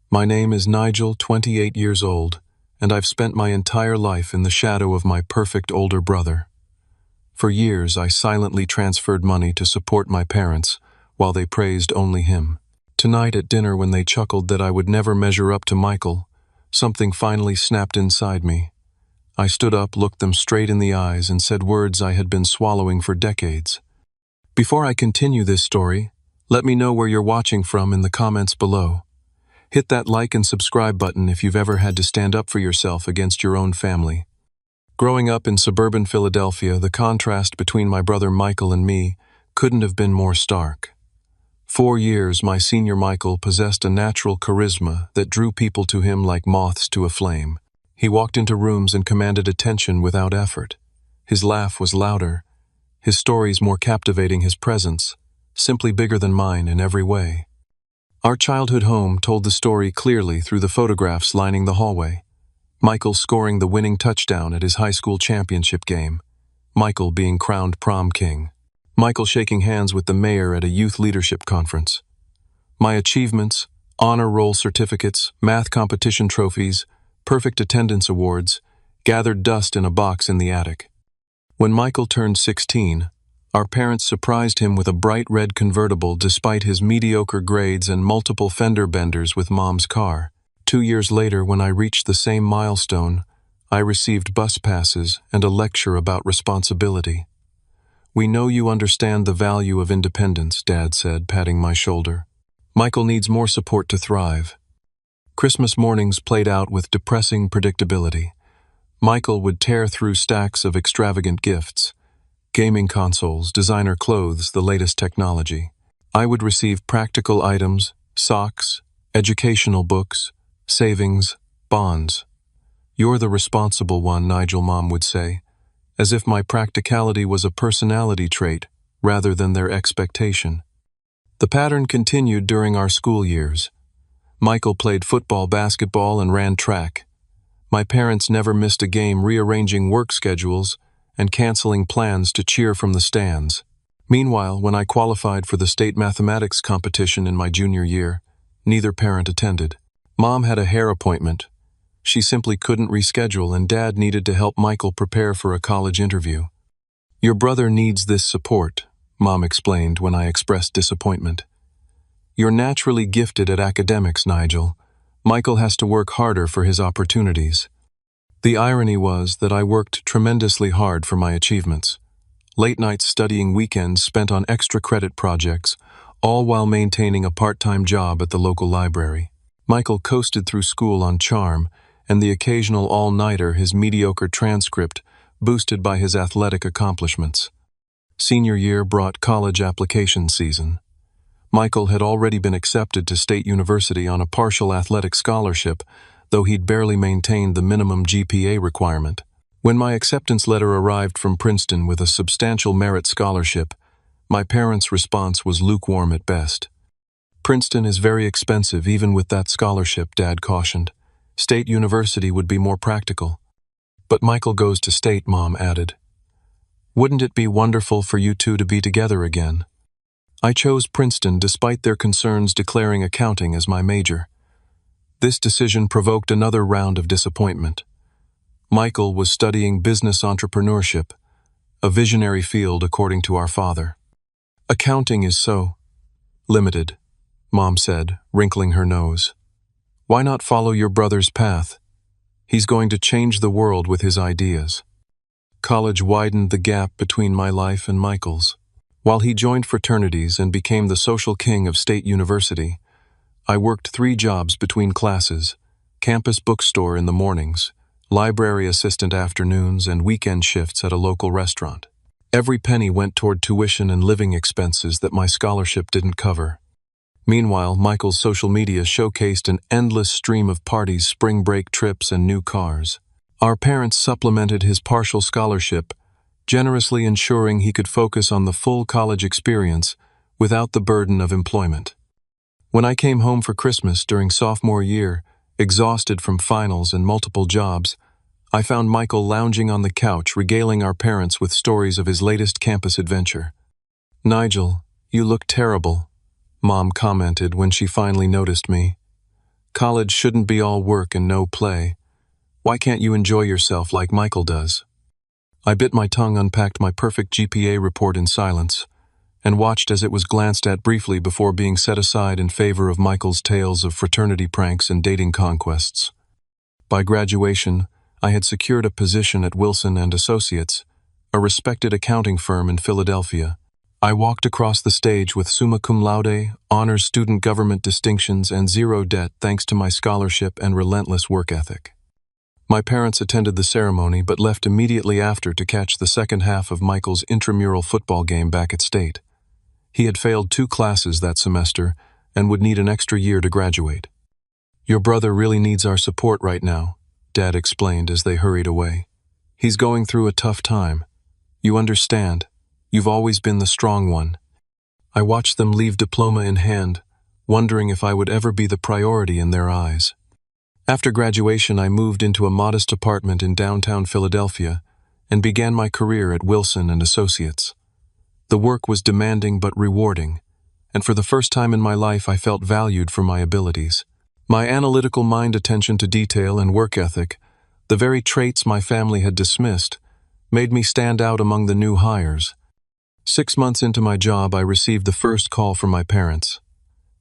My name is Nigel, 28 years old, and I've spent my entire life in the shadow of my perfect older brother. For years, I silently transferred money to support my parents, while they praised only him. Tonight at dinner, when they chuckled that I would never measure up to Michael, something finally snapped inside me. I stood up, looked them straight in the eyes, and said words I had been swallowing for decades. Before I continue this story, let me know where you're watching from in the comments below. Hit that like and subscribe button if you've ever had to stand up for yourself against your own family. Growing up in suburban Philadelphia, the contrast between my brother Michael and me couldn't have been more stark. 4 years, my senior Michael possessed a natural charisma that drew people to him like moths to a flame. He walked into rooms and commanded attention without effort. His laugh was louder, his stories more captivating, his presence simply bigger than mine in every way. Our childhood home told the story clearly through the photographs lining the hallway. Michael scoring the winning touchdown at his high school championship game. Michael being crowned prom king. Michael shaking hands with the mayor at a youth leadership conference. My achievements, honor roll certificates, math competition trophies, perfect attendance awards, gathered dust in a box in the attic. When Michael turned 16, our parents surprised him with a bright red convertible despite his mediocre grades and multiple fender benders with Mom's car. 2 years later, when I reached the same milestone, I received bus passes and a lecture about responsibility. "We know you understand the value of independence," Dad said, patting my shoulder. "Michael needs more support to thrive." Christmas mornings played out with depressing predictability. Michael would tear through stacks of extravagant gifts. Gaming consoles, designer clothes, the latest technology. I would receive practical items, socks, educational books, savings, bonds. "You're the responsible one," Nigel, Mom would say, as if my practicality was a personality trait rather than their expectation. The pattern continued during our school years. Michael played football, basketball, and ran track. My parents never missed a game, rearranging work schedules and canceling plans to cheer from the stands. Meanwhile, when I qualified for the state mathematics competition in my junior year, neither parent attended. Mom had a hair appointment. She simply couldn't reschedule, and Dad needed to help Michael prepare for a college interview. "Your brother needs this support," Mom explained when I expressed disappointment. "You're naturally gifted at academics, Nigel. Michael has to work harder for his opportunities." The irony was that I worked tremendously hard for my achievements. Late nights studying, weekends spent on extra credit projects, all while maintaining a part-time job at the local library. Michael coasted through school on charm, and the occasional all-nighter, his mediocre transcript boosted by his athletic accomplishments. Senior year brought college application season. Michael had already been accepted to State University on a partial athletic scholarship, though he'd barely maintained the minimum GPA requirement. When my acceptance letter arrived from Princeton with a substantial merit scholarship, my parents' response was lukewarm at best. "Princeton is very expensive, even with that scholarship," Dad cautioned. "State University would be more practical." "But Michael goes to State," Mom added. "Wouldn't it be wonderful for you two to be together again?" I chose Princeton despite their concerns declaring accounting as my major. This decision provoked another round of disappointment. Michael was studying business entrepreneurship, a visionary field according to our father. "Accounting is so limited," Mom said, wrinkling her nose. "Why not follow your brother's path? He's going to change the world with his ideas." College widened the gap between my life and Michael's. While he joined fraternities and became the social king of State University, I worked 3 jobs between classes: campus bookstore in the mornings, library assistant afternoons, and weekend shifts at a local restaurant. Every penny went toward tuition and living expenses that my scholarship didn't cover. Meanwhile, Michael's social media showcased an endless stream of parties, spring break trips, and new cars. Our parents supplemented his partial scholarship, generously ensuring he could focus on the full college experience without the burden of employment. When I came home for Christmas during sophomore year, exhausted from finals and multiple jobs, I found Michael lounging on the couch, regaling our parents with stories of his latest campus adventure. "Nigel, you look terrible," Mom commented when she finally noticed me. College shouldn't be all work and no play. Why can't you enjoy yourself like Michael does? I bit my tongue, unpacked my perfect GPA report in silence, and watched as it was glanced at briefly before being set aside in favor of Michael's tales of fraternity pranks and dating conquests. By graduation, I had secured a position at Wilson & Associates, a respected accounting firm in Philadelphia. I walked across the stage with summa cum laude, honors student government distinctions, and zero debt thanks to my scholarship and relentless work ethic. My parents attended the ceremony but left immediately after to catch the second half of Michael's intramural football game back at State. He had failed 2 classes that semester and would need an extra year to graduate. "Your brother really needs our support right now," Dad explained as they hurried away. "He's going through a tough time. You understand. You've always been the strong one." I watched them leave diploma in hand, wondering if I would ever be the priority in their eyes. After graduation, I moved into a modest apartment in downtown Philadelphia and began my career at Wilson & Associates. The work was demanding but rewarding, and for the first time in my life I felt valued for my abilities. My analytical mind, attention to detail, and work ethic, the very traits my family had dismissed, made me stand out among the new hires. 6 months into my job, I received the first call from my parents.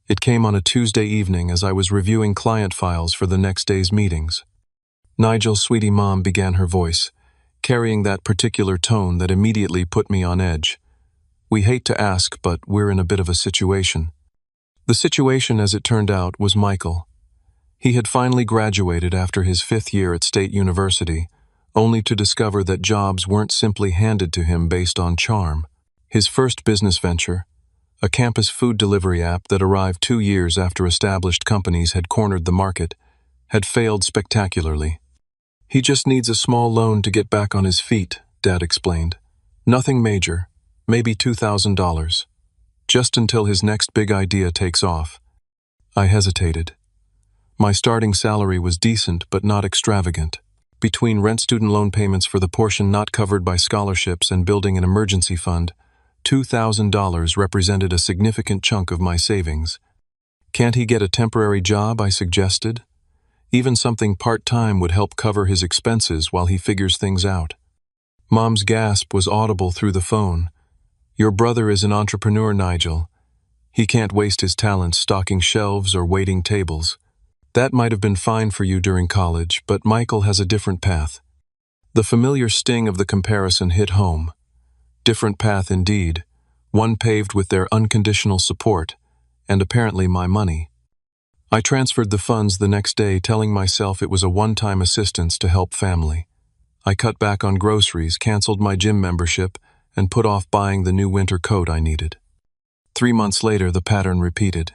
It came on a Tuesday evening as I was reviewing client files for the next day's meetings. "Nigel, sweetie," Mom began her voice, carrying that particular tone that immediately put me on edge. "We hate to ask, but we're in a bit of a situation." The situation, as it turned out, was Michael. He had finally graduated after his 5th year at State University, only to discover that jobs weren't simply handed to him based on charm. His first business venture, a campus food delivery app that arrived 2 years after established companies had cornered the market, had failed spectacularly. "He just needs a small loan to get back on his feet," Dad explained. "Nothing major, maybe $2,000. Just until his next big idea takes off." I hesitated. My starting salary was decent but not extravagant. Between rent, student loan payments for the portion not covered by scholarships, and building an emergency fund, $2,000 represented a significant chunk of my savings. "Can't he get a temporary job?" I suggested. "Even something part-time would help cover his expenses while he figures things out." Mom's gasp was audible through the phone. "Your brother is an entrepreneur, Nigel. He can't waste his talents stocking shelves or waiting tables. That might have been fine for you during college, but Michael has a different path." The familiar sting of the comparison hit home. Different path indeed, one paved with their unconditional support, and apparently my money. I transferred the funds the next day, telling myself it was a one-time assistance to help family. I cut back on groceries, canceled my gym membership, and put off buying the new winter coat I needed. 3 months later, the pattern repeated.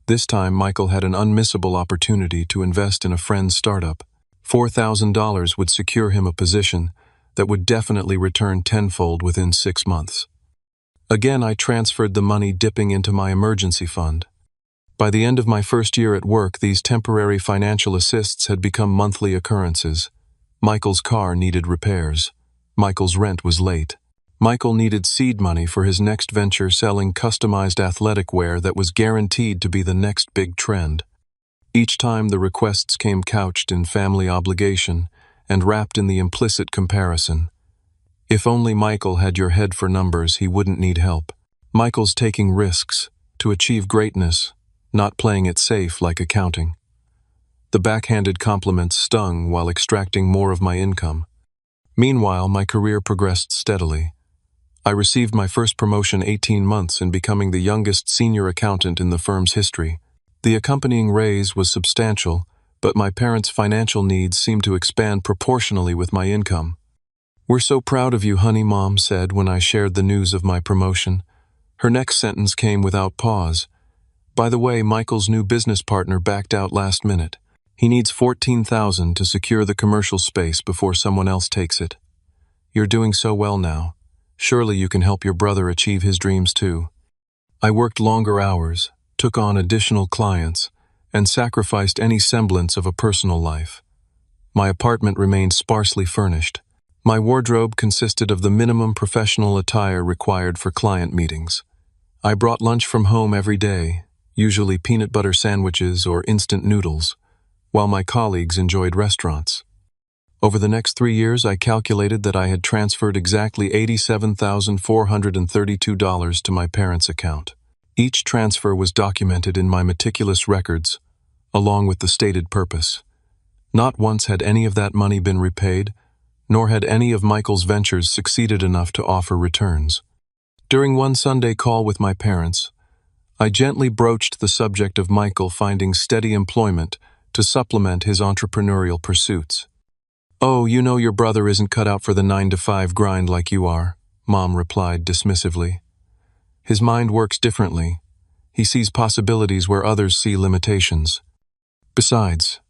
This time, Michael had an unmissable opportunity to invest in a friend's startup. $4,000 would secure him a position that would definitely return tenfold within 6 months. Again, I transferred the money, dipping into my emergency fund. By the end of my first year at work, these temporary financial assists had become monthly occurrences. Michael's car needed repairs. Michael's rent was late. Michael needed seed money for his next venture, selling customized athletic wear that was guaranteed to be the next big trend. Each time the requests came couched in family obligation and wrapped in the implicit comparison. If only Michael had your head for numbers, he wouldn't need help. Michael's taking risks to achieve greatness, not playing it safe like accounting. The backhanded compliments stung while extracting more of my income. Meanwhile, my career progressed steadily. I received my first promotion 18 months in, becoming the youngest senior accountant in the firm's history. The accompanying raise was substantial, but my parents' financial needs seemed to expand proportionally with my income. "We're so proud of you, honey," Mom said when I shared the news of my promotion. Her next sentence came without pause. "By the way, Michael's new business partner backed out last minute. He needs $14,000 to secure the commercial space before someone else takes it. You're doing so well now. Surely you can help your brother achieve his dreams too." I worked longer hours, took on additional clients, and sacrificed any semblance of a personal life. My apartment remained sparsely furnished. My wardrobe consisted of the minimum professional attire required for client meetings. I brought lunch from home every day, usually peanut butter sandwiches or instant noodles, while my colleagues enjoyed restaurants. Over the next 3 years, I calculated that I had transferred exactly $87,432 to my parents' account. Each transfer was documented in my meticulous records, along with the stated purpose. Not once had any of that money been repaid, nor had any of Michael's ventures succeeded enough to offer returns. During one Sunday call with my parents, I gently broached the subject of Michael finding steady employment to supplement his entrepreneurial pursuits. "Oh, you know your brother isn't cut out for the 9-to-5 grind like you are," Mom replied dismissively. "His mind works differently. He sees possibilities where others see limitations. Besides,"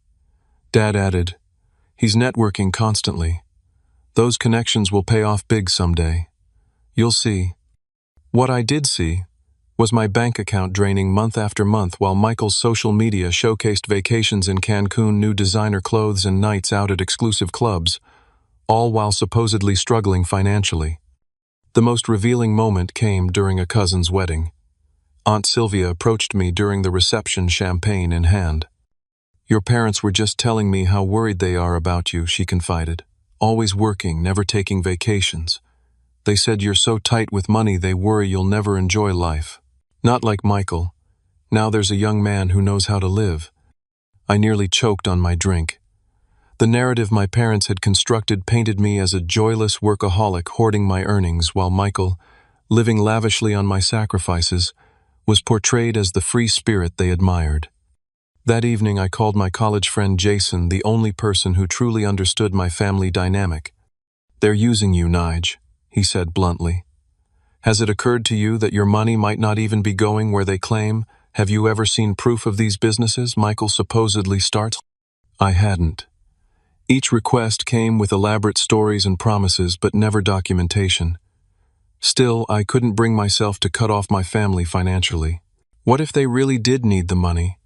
Dad added, "he's networking constantly. Those connections will pay off big someday. You'll see." What I did see was my bank account draining month after month while Michael's social media showcased vacations in Cancun, new designer clothes, and nights out at exclusive clubs, all while supposedly struggling financially. The most revealing moment came during a cousin's wedding. Aunt Sylvia approached me during the reception, champagne in hand. "Your parents were just telling me how worried they are about you," she confided. "Always working, never taking vacations. They said you're so tight with money they worry you'll never enjoy life. Not like Michael. Now there's a young man who knows how to live." I nearly choked on my drink. The narrative my parents had constructed painted me as a joyless workaholic hoarding my earnings, while Michael, living lavishly on my sacrifices, was portrayed as the free spirit they admired. That evening I called my college friend Jason, the only person who truly understood my family dynamic. "They're using you, Nige," he said bluntly. "Has it occurred to you that your money might not even be going where they claim? Have you ever seen proof of these businesses Michael supposedly starts?" I hadn't. Each request came with elaborate stories and promises, but never documentation. Still, I couldn't bring myself to cut off my family financially. What if they really did need the money?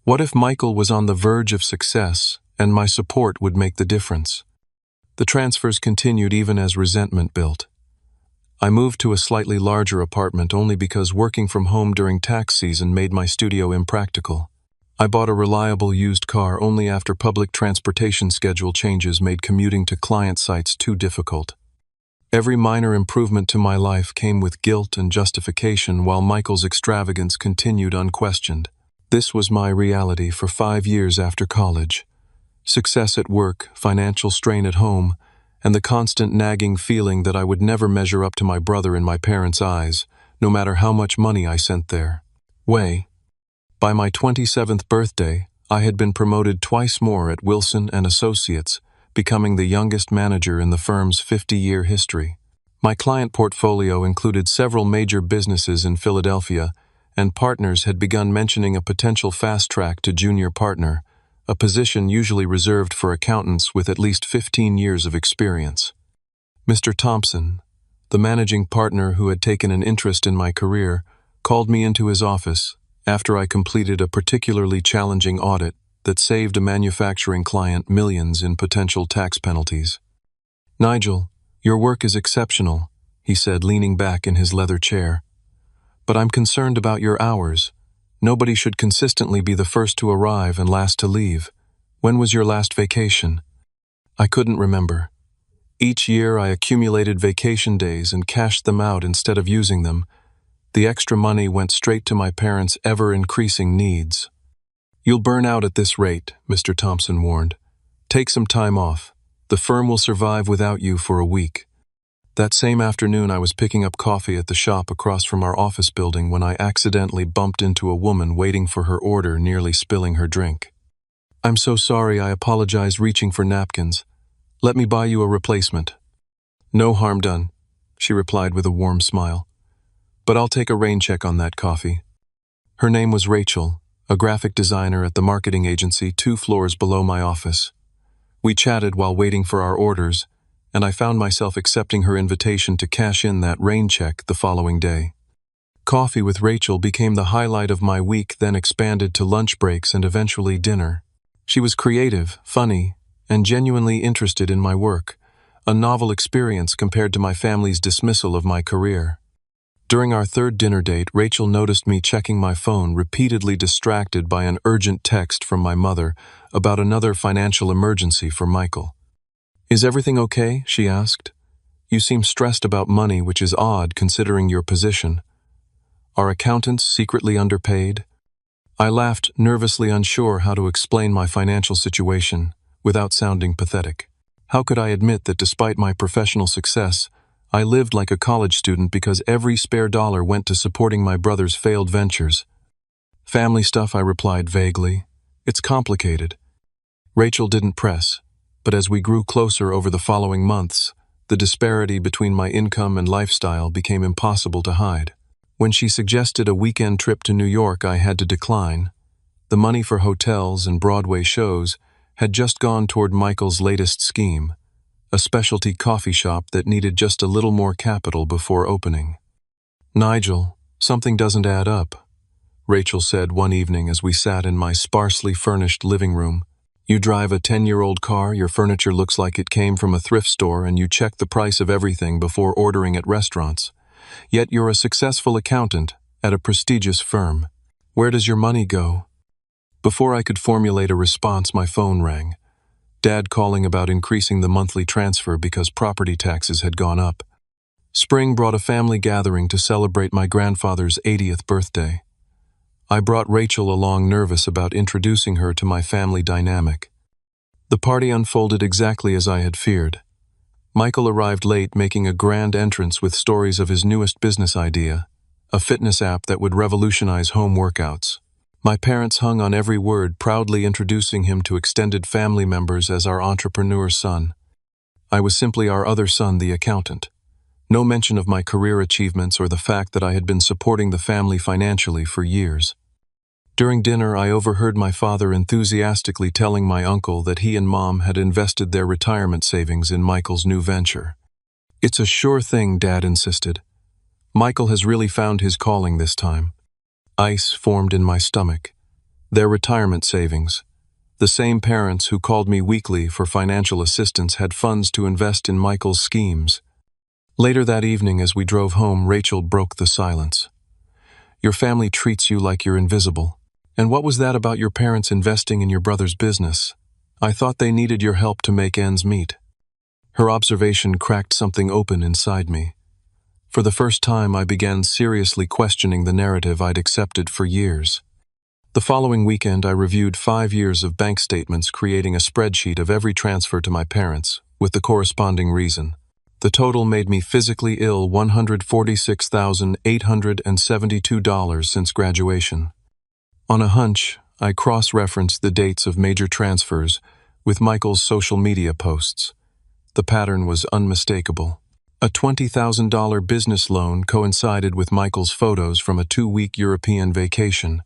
What if Michael was on the verge of success, and my support would make the difference? The transfers continued even as resentment built. I moved to a slightly larger apartment only because working from home during tax season made my studio impractical. I bought a reliable used car only after public transportation schedule changes made commuting to client sites too difficult. Every minor improvement to my life came with guilt and justification, while Michael's extravagance continued unquestioned. This was my reality for 5 years after college. Success at work, financial strain at home, and the constant nagging feeling that I would never measure up to my brother in my parents' eyes, no matter how much money I sent their way. By my 27th birthday, I had been promoted twice more at Wilson & Associates, becoming the youngest manager in the firm's 50-year history. My client portfolio included several major businesses in Philadelphia, and partners had begun mentioning a potential fast track to junior partner, a position usually reserved for accountants with at least 15 years of experience. Mr. Thompson, the managing partner who had taken an interest in my career, called me into his office after I completed a particularly challenging audit that saved a manufacturing client millions in potential tax penalties. "Nigel, your work is exceptional," he said, leaning back in his leather chair. "But I'm concerned about your hours. Nobody should consistently be the first to arrive and last to leave. When was your last vacation?" I couldn't remember. Each year I accumulated vacation days and cashed them out instead of using them. The extra money went straight to my parents' ever-increasing needs. "You'll burn out at this rate," Mr. Thompson warned. "Take some time off. The firm will survive without you for a week." That same afternoon I was picking up coffee at the shop across from our office building when I accidentally bumped into a woman waiting for her order, nearly spilling her drink. "I'm so sorry," I apologized, reaching for napkins. "Let me buy you a replacement." "No harm done," she replied with a warm smile. "But I'll take a rain check on that coffee." Her name was Rachel, a graphic designer at the marketing agency 2 floors below my office. We chatted while waiting for our orders, and I found myself accepting her invitation to cash in that rain check the following day. Coffee with Rachel became the highlight of my week, then expanded to lunch breaks and eventually dinner. She was creative, funny, and genuinely interested in my work, a novel experience compared to my family's dismissal of my career. During our third dinner date, Rachel noticed me checking my phone, repeatedly distracted by an urgent text from my mother about another financial emergency for Michael. "Is everything okay?" she asked. "You seem stressed about money, which is odd considering your position. Are accountants secretly underpaid?" I laughed, nervously unsure how to explain my financial situation without sounding pathetic. How could I admit that despite my professional success, I lived like a college student because every spare dollar went to supporting my brother's failed ventures? "Family stuff," I replied vaguely. "It's complicated." Rachel didn't press, but as we grew closer over the following months, the disparity between my income and lifestyle became impossible to hide. When she suggested a weekend trip to New York, I had to decline. The money for hotels and Broadway shows had just gone toward Michael's latest scheme, a specialty coffee shop that needed just a little more capital before opening. "Nigel, something doesn't add up," Rachel said one evening as we sat in my sparsely furnished living room. "You drive a 10-year-old car, your furniture looks like it came from a thrift store, and you check the price of everything before ordering at restaurants. Yet you're a successful accountant at a prestigious firm. Where does your money go?" Before I could formulate a response, my phone rang. Dad calling about increasing the monthly transfer because property taxes had gone up. Spring brought a family gathering to celebrate my grandfather's 80th birthday. I brought Rachel along, nervous about introducing her to my family dynamic. The party unfolded exactly as I had feared. Michael arrived late, making a grand entrance with stories of his newest business idea, a fitness app that would revolutionize home workouts. My parents hung on every word, proudly introducing him to extended family members as our entrepreneur son. I was simply our other son, the accountant. No mention of my career achievements or the fact that I had been supporting the family financially for years. During dinner, I overheard my father enthusiastically telling my uncle that he and Mom had invested their retirement savings in Michael's new venture. "It's a sure thing," Dad insisted. "Michael has really found his calling this time." Ice formed in my stomach. Their retirement savings. The same parents who called me weekly for financial assistance had funds to invest in Michael's schemes. Later that evening, as we drove home, Rachel broke the silence. "Your family treats you like you're invisible. And what was that about your parents investing in your brother's business? I thought they needed your help to make ends meet." Her observation cracked something open inside me. For the first time, I began seriously questioning the narrative I'd accepted for years. The following weekend, I reviewed 5 years of bank statements, creating a spreadsheet of every transfer to my parents, with the corresponding reason. The total made me physically ill: $146,872 since graduation. On a hunch, I cross-referenced the dates of major transfers with Michael's social media posts. The pattern was unmistakable. A $20,000 business loan coincided with Michael's photos from a 2-week European vacation.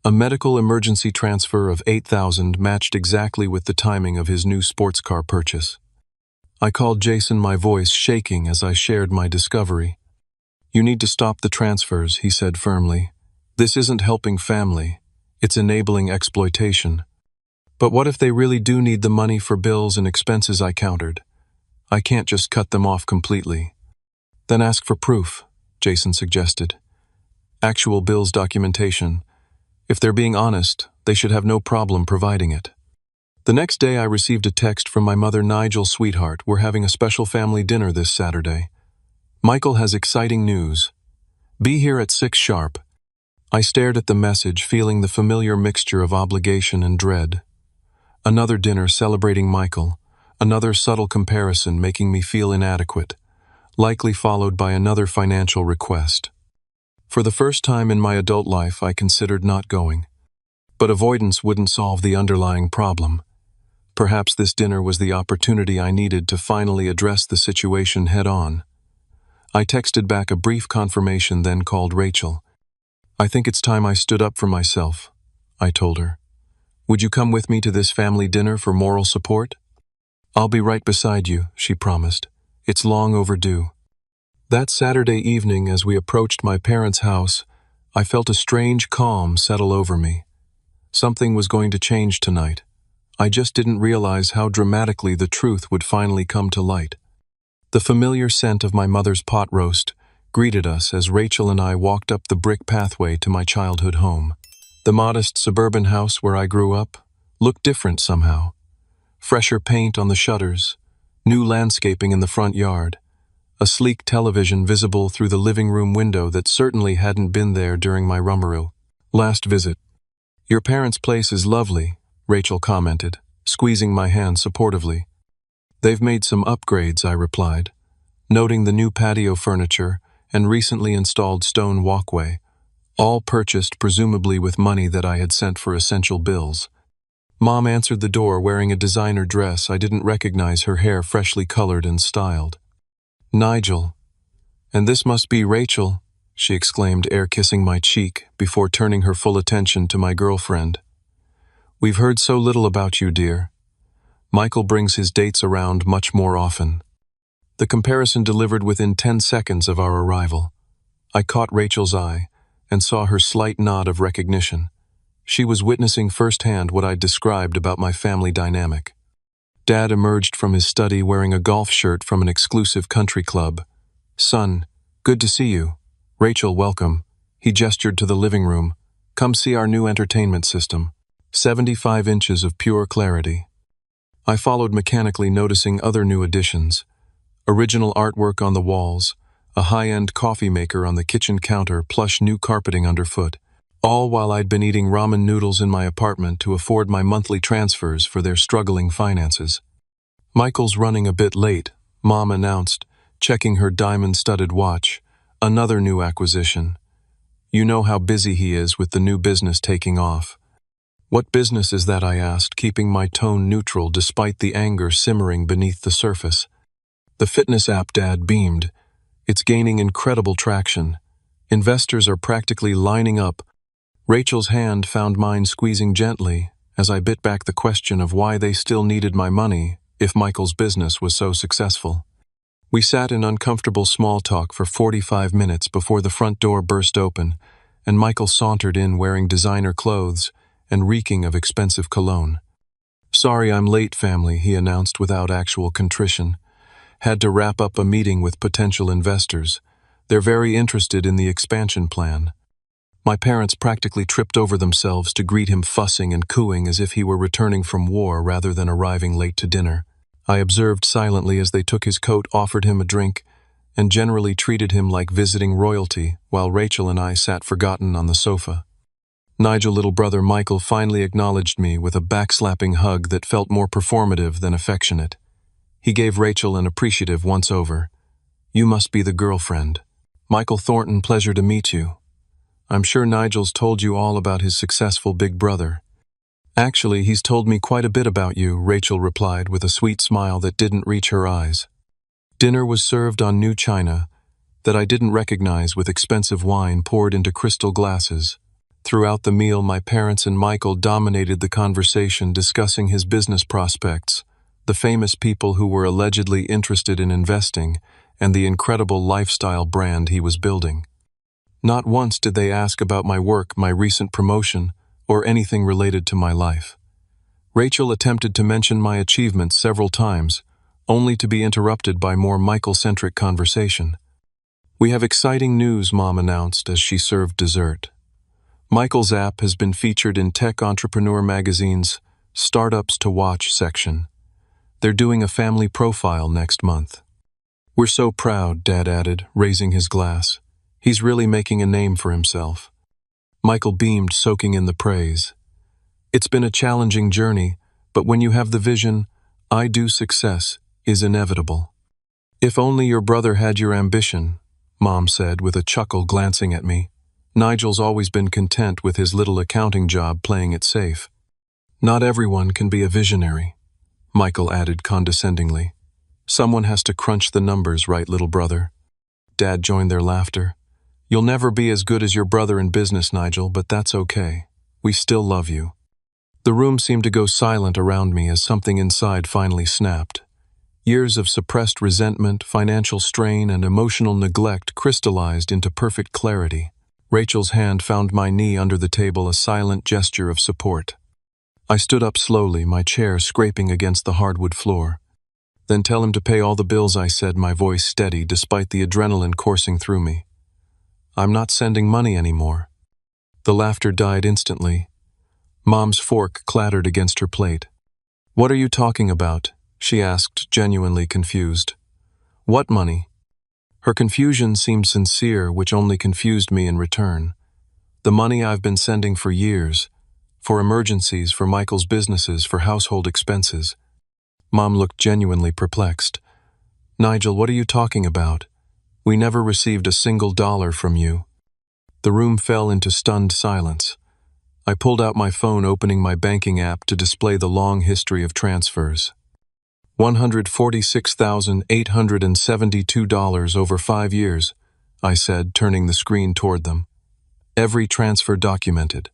A medical emergency transfer of $8,000 matched exactly with the timing of his new sports car purchase. I called Jason, my voice shaking as I shared my discovery. "You need to stop the transfers," he said firmly. "This isn't helping family. It's enabling exploitation." "But what if they really do need the money for bills and expenses?" I countered. "I can't just cut them off completely." "Then ask for proof," Jason suggested. "Actual bills documentation. If they're being honest, they should have no problem providing it." The next day, I received a text from my mother. "Nigel, sweetheart, we're having a special family dinner this Saturday. Michael has exciting news. Be here at 6 sharp." I stared at the message, feeling the familiar mixture of obligation and dread. Another dinner celebrating Michael, another subtle comparison making me feel inadequate, likely followed by another financial request. For the first time in my adult life, I considered not going. But avoidance wouldn't solve the underlying problem. Perhaps this dinner was the opportunity I needed to finally address the situation head-on. I texted back a brief confirmation, then called Rachel. "I think it's time I stood up for myself," I told her. "Would you come with me to this family dinner for moral support?" "I'll be right beside you," she promised. "It's long overdue." That Saturday evening, as we approached my parents' house, I felt a strange calm settle over me. Something was going to change tonight. I just didn't realize how dramatically the truth would finally come to light. The familiar scent of my mother's pot roast, greeted us as Rachel and I walked up the brick pathway to my childhood home. The modest suburban house where I grew up looked different somehow. Fresher paint on the shutters, new landscaping in the front yard, a sleek television visible through the living room window that certainly hadn't been there during my last visit. "Your parents' place is lovely," Rachel commented, squeezing my hand supportively. "They've made some upgrades," I replied, noting the new patio furniture and recently installed stone walkway, all purchased presumably with money that I had sent for essential bills. Mom answered the door wearing a designer dress I didn't recognize, her hair freshly colored and styled. "Nigel, and this must be Rachel," she exclaimed, air-kissing my cheek before turning her full attention to my girlfriend. "We've heard so little about you, dear. Michael brings his dates around much more often." The comparison delivered within 10 seconds of our arrival. I caught Rachel's eye and saw her slight nod of recognition. She was witnessing firsthand what I'd described about my family dynamic. Dad emerged from his study wearing a golf shirt from an exclusive country club. "Son, good to see you." "Rachel, welcome." He gestured to the living room. "Come see our new entertainment system. 75 inches of pure clarity." I followed mechanically, noticing other new additions. Original artwork on the walls, a high-end coffee maker on the kitchen counter, plush new carpeting underfoot. All while I'd been eating ramen noodles in my apartment to afford my monthly transfers for their struggling finances. "Michael's running a bit late," Mom announced, checking her diamond-studded watch. "Another new acquisition. You know how busy he is with the new business taking off." "What business is that?" I asked, keeping my tone neutral despite the anger simmering beneath the surface. "The fitness app," Dad beamed. "It's gaining incredible traction. Investors are practically lining up." Rachel's hand found mine, squeezing gently as I bit back the question of why they still needed my money if Michael's business was so successful. We sat in uncomfortable small talk for 45 minutes before the front door burst open, and Michael sauntered in wearing designer clothes and reeking of expensive cologne. "Sorry I'm late, family," he announced without actual contrition. "Had to wrap up a meeting with potential investors. They're very interested in the expansion plan." My parents practically tripped over themselves to greet him, fussing and cooing as if he were returning from war rather than arriving late to dinner. I observed silently as they took his coat, offered him a drink, and generally treated him like visiting royalty, while Rachel and I sat forgotten on the sofa. Nigel, little brother Michael, finally acknowledged me with a backslapping hug that felt more performative than affectionate. He gave Rachel an appreciative once-over. "You must be the girlfriend. Michael Thornton, pleasure to meet you. I'm sure Nigel's told you all about his successful big brother." "Actually, he's told me quite a bit about you," Rachel replied with a sweet smile that didn't reach her eyes. Dinner was served on new china that I didn't recognize, with expensive wine poured into crystal glasses. Throughout the meal, my parents and Michael dominated the conversation, discussing his business prospects, the famous people who were allegedly interested in investing, and the incredible lifestyle brand he was building. Not once did they ask about my work, my recent promotion, or anything related to my life. Rachel attempted to mention my achievements several times, only to be interrupted by more Michael-centric conversation. "We have exciting news," Mom announced as she served dessert. Michael's app has been featured in Tech Entrepreneur magazine's Startups to Watch section. They're doing a family profile next month. "We're so proud," Dad added, raising his glass. "He's really making a name for himself." Michael beamed, soaking in the praise. "It's been a challenging journey, but when you have the vision, success is inevitable." "If only your brother had your ambition," Mom said with a chuckle, glancing at me. "Nigel's always been content with his little accounting job, playing it safe." "Not everyone can be a visionary," Michael added condescendingly. "Someone has to crunch the numbers, right, little brother?" Dad joined their laughter. "You'll never be as good as your brother in business, Nigel, but that's okay. We still love you." The room seemed to go silent around me as something inside finally snapped. Years of suppressed resentment, financial strain, and emotional neglect crystallized into perfect clarity. Rachel's hand found my knee under the table, a silent gesture of support. I stood up slowly, my chair scraping against the hardwood floor. Then tell him to pay all the bills, I said, my voice steady despite the adrenaline coursing through me. I'm not sending money anymore. The laughter died instantly. Mom's fork clattered against her plate. What are you talking about? She asked, genuinely confused. What money? Her confusion seemed sincere, which only confused me in return. The money I've been sending for years. For emergencies, for Michael's businesses, for household expenses. Mom looked genuinely perplexed. Nigel, what are you talking about? We never received a single dollar from you. The room fell into stunned silence. I pulled out my phone, opening my banking app to display the long history of transfers. $146,872 over 5 years, I said, turning the screen toward them. Every transfer documented.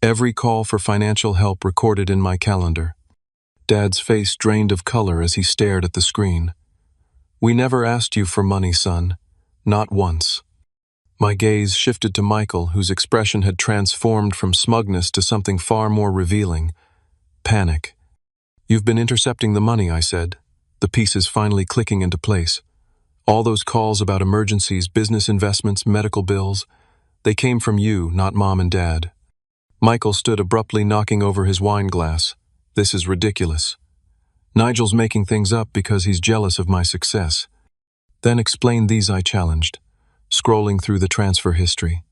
Every call for financial help recorded in my calendar. Dad's face drained of color as he stared at the screen. We never asked you for money, son. Not once. My gaze shifted to Michael, whose expression had transformed from smugness to something far more revealing. Panic. You've been intercepting the money, I said, the pieces finally clicking into place. All those calls about emergencies, business investments, medical bills, they came from you, not Mom and Dad. Michael stood abruptly, knocking over his wine glass. This is ridiculous. Nigel's making things up because he's jealous of my success. Then explain these, I challenged, scrolling through the transfer history.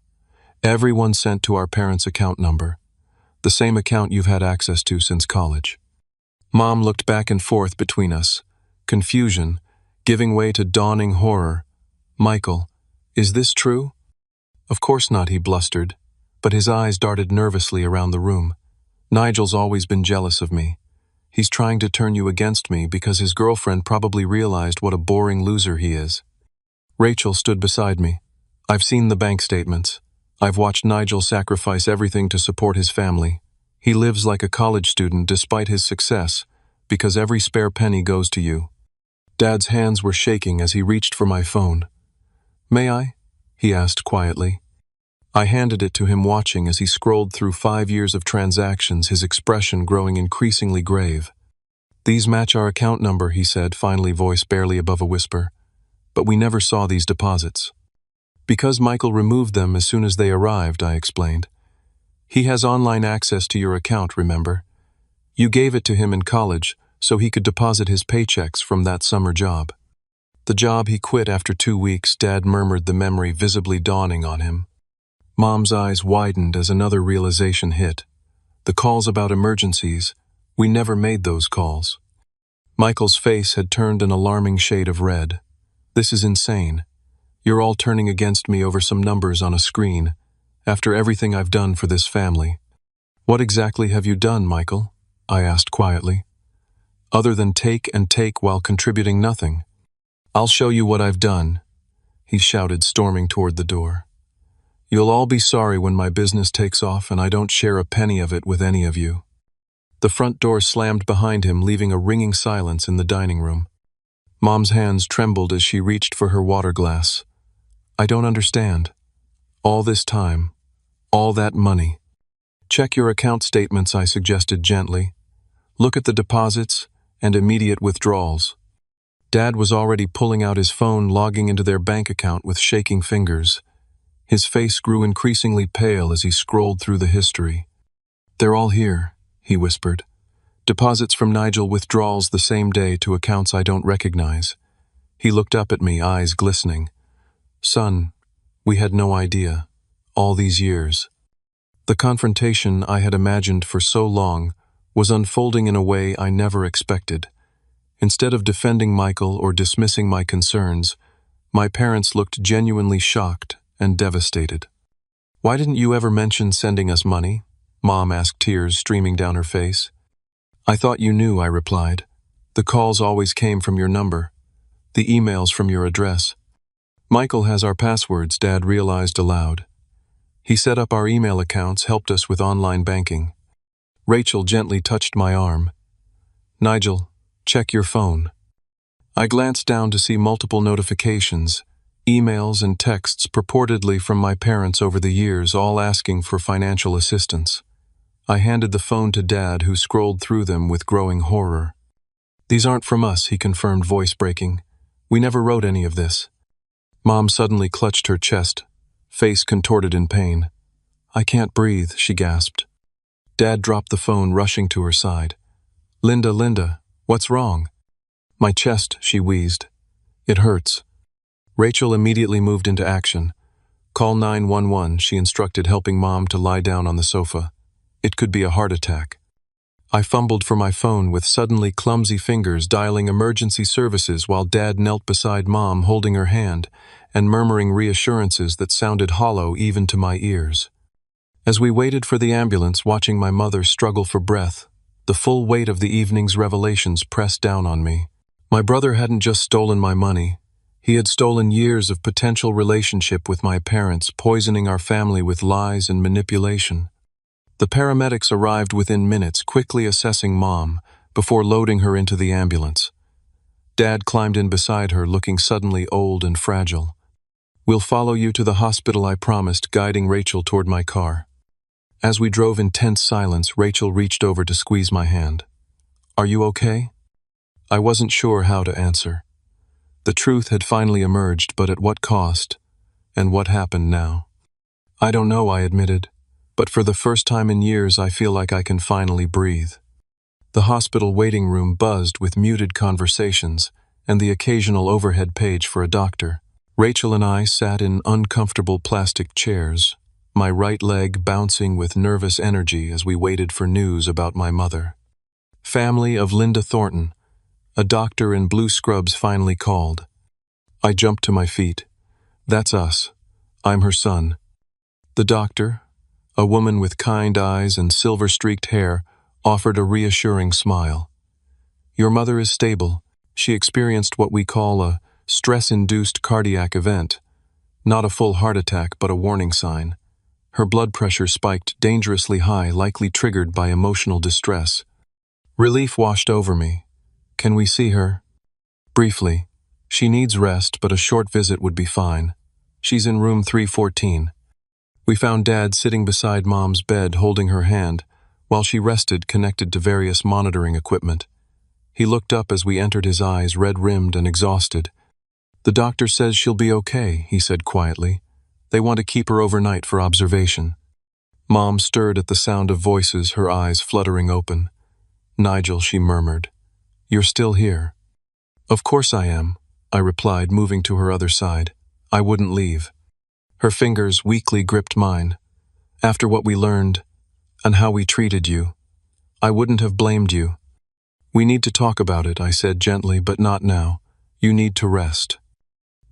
Everyone sent to our parents' account number, the same account you've had access to since college. Mom looked back and forth between us, confusion, giving way to dawning horror. Michael, is this true? Of course not, he blustered, but his eyes darted nervously around the room. Nigel's always been jealous of me. He's trying to turn you against me because his girlfriend probably realized what a boring loser he is. Rachel stood beside me. I've seen the bank statements. I've watched Nigel sacrifice everything to support his family. He lives like a college student despite his success, because every spare penny goes to you. Dad's hands were shaking as he reached for my phone. May I? He asked quietly. I handed it to him, watching as he scrolled through 5 years of transactions, his expression growing increasingly grave. These match our account number, he said, finally, voice barely above a whisper. But we never saw these deposits. Because Michael removed them as soon as they arrived, I explained. He has online access to your account, remember? You gave it to him in college so he could deposit his paychecks from that summer job. The job he quit after 2 weeks, Dad murmured, the memory visibly dawning on him. Mom's eyes widened as another realization hit. The calls about emergencies, we never made those calls. Michael's face had turned an alarming shade of red. This is insane. You're all turning against me over some numbers on a screen, after everything I've done for this family. What exactly have you done, Michael? I asked quietly. Other than take and take while contributing nothing. I'll show you what I've done, he shouted, storming toward the door. You'll all be sorry when my business takes off and I don't share a penny of it with any of you. The front door slammed behind him, leaving a ringing silence in the dining room. Mom's hands trembled as she reached for her water glass. I don't understand. All this time, all that money. Check your account statements, I suggested gently. Look at the deposits and immediate withdrawals. Dad was already pulling out his phone, logging into their bank account with shaking fingers. His face grew increasingly pale as he scrolled through the history. They're all here, he whispered. Deposits from Nigel, withdrawals the same day to accounts I don't recognize. He looked up at me, eyes glistening. Son, we had no idea. All these years. The confrontation I had imagined for so long was unfolding in a way I never expected. Instead of defending Michael or dismissing my concerns, my parents looked genuinely shocked and devastated. Why didn't you ever mention sending us money? Mom asked, tears streaming down her face. I thought you knew, I replied. The calls always came from your number. The emails from your address. Michael has our passwords, Dad realized aloud. He set up our email accounts, helped us with online banking. Rachel gently touched my arm. Nigel, check your phone. I glanced down to see multiple notifications, emails and texts purportedly from my parents over the years, all asking for financial assistance. I handed the phone to Dad, who scrolled through them with growing horror. These aren't from us, he confirmed, voice breaking. We never wrote any of this. Mom suddenly clutched her chest, face contorted in pain. I can't breathe, she gasped. Dad dropped the phone, rushing to her side. Linda, what's wrong? My chest, she wheezed. It hurts. Rachel immediately moved into action. Call 911, she instructed, helping Mom to lie down on the sofa. It could be a heart attack. I fumbled for my phone with suddenly clumsy fingers, dialing emergency services while Dad knelt beside Mom, holding her hand and murmuring reassurances that sounded hollow even to my ears. As we waited for the ambulance, watching my mother struggle for breath, the full weight of the evening's revelations pressed down on me. My brother hadn't just stolen my money. He had stolen years of potential relationship with my parents, poisoning our family with lies and manipulation. The paramedics arrived within minutes, quickly assessing Mom before loading her into the ambulance. Dad climbed in beside her, looking suddenly old and fragile. We'll follow you to the hospital, I promised, guiding Rachel toward my car. As we drove in tense silence, Rachel reached over to squeeze my hand. Are you okay? I wasn't sure how to answer. The truth had finally emerged, but at what cost? And what happened now? I don't know, I admitted. But for the first time in years, I feel like I can finally breathe. The hospital waiting room buzzed with muted conversations and the occasional overhead page for a doctor. Rachel and I sat in uncomfortable plastic chairs, my right leg bouncing with nervous energy as we waited for news about my mother. Family of Linda Thornton, a doctor in blue scrubs, finally called. I jumped to my feet. That's us. I'm her son. The doctor, a woman with kind eyes and silver-streaked hair, offered a reassuring smile. Your mother is stable. She experienced what we call a stress-induced cardiac event. Not a full heart attack, but a warning sign. Her blood pressure spiked dangerously high, likely triggered by emotional distress. Relief washed over me. Can we see her? Briefly. She needs rest, but a short visit would be fine. She's in room 314. We found Dad sitting beside Mom's bed, holding her hand, while she rested, connected to various monitoring equipment. He looked up as we entered, his eyes red-rimmed and exhausted. The doctor says she'll be okay, he said quietly. They want to keep her overnight for observation. Mom stirred at the sound of voices, her eyes fluttering open. Nigel, she murmured. You're still here. Of course I am, I replied, moving to her other side. I wouldn't leave. Her fingers weakly gripped mine. After what we learned, and how we treated you, I wouldn't have blamed you. We need to talk about it, I said gently, but not now. You need to rest.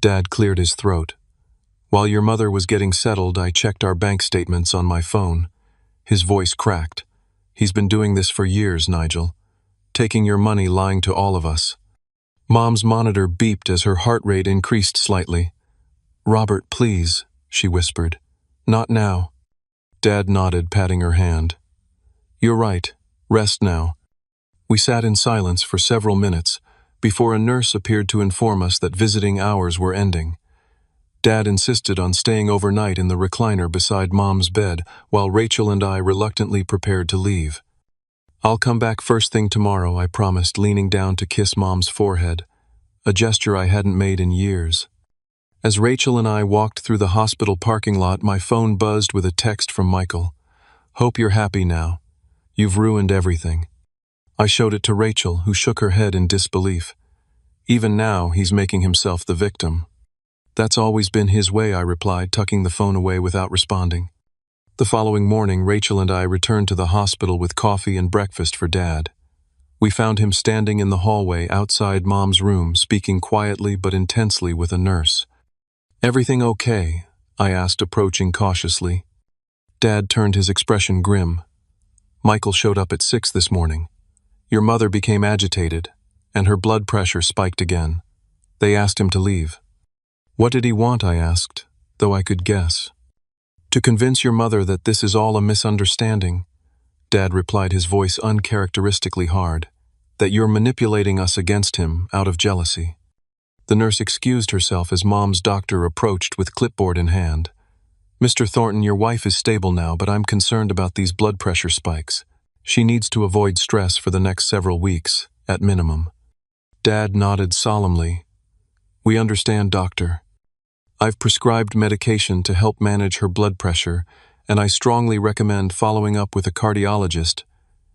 Dad cleared his throat. While your mother was getting settled, I checked our bank statements on my phone. His voice cracked. He's been doing this for years, Nigel. Taking your money, lying to all of us. Mom's monitor beeped as her heart rate increased slightly. Robert, please, she whispered. Not now. Dad nodded, patting her hand. You're right. Rest now. We sat in silence for several minutes before a nurse appeared to inform us that visiting hours were ending. Dad insisted on staying overnight in the recliner beside Mom's bed while Rachel and I reluctantly prepared to leave. I'll come back first thing tomorrow, I promised, leaning down to kiss Mom's forehead, a gesture I hadn't made in years. As Rachel and I walked through the hospital parking lot, my phone buzzed with a text from Michael. Hope you're happy now. You've ruined everything. I showed it to Rachel, who shook her head in disbelief. Even now, he's making himself the victim. That's always been his way, I replied, tucking the phone away without responding. The following morning, Rachel and I returned to the hospital with coffee and breakfast for Dad. We found him standing in the hallway outside Mom's room, speaking quietly but intensely with a nurse. Everything okay? I asked, approaching cautiously. Dad turned, his expression grim. Michael showed up at 6 this morning. Your mother became agitated, and her blood pressure spiked again. They asked him to leave. What did he want? I asked, though I could guess. To convince your mother that this is all a misunderstanding, Dad replied, his voice uncharacteristically hard, that you're manipulating us against him out of jealousy. The nurse excused herself as Mom's doctor approached with clipboard in hand. Mr. Thornton, your wife is stable now, but I'm concerned about these blood pressure spikes. She needs to avoid stress for the next several weeks, at minimum. Dad nodded solemnly. We understand, doctor. I've prescribed medication to help manage her blood pressure, and I strongly recommend following up with a cardiologist.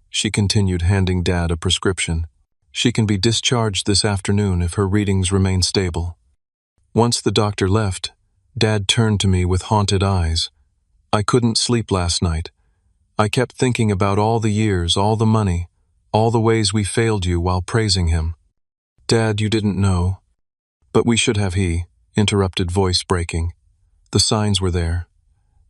She continued, handing Dad a prescription. She can be discharged this afternoon if her readings remain stable. Once the doctor left, Dad turned to me with haunted eyes. I couldn't sleep last night. I kept thinking about all the years, all the money, all the ways we failed you while praising him. Dad, you didn't know. But we should have, he interrupted, voice breaking. The signs were there.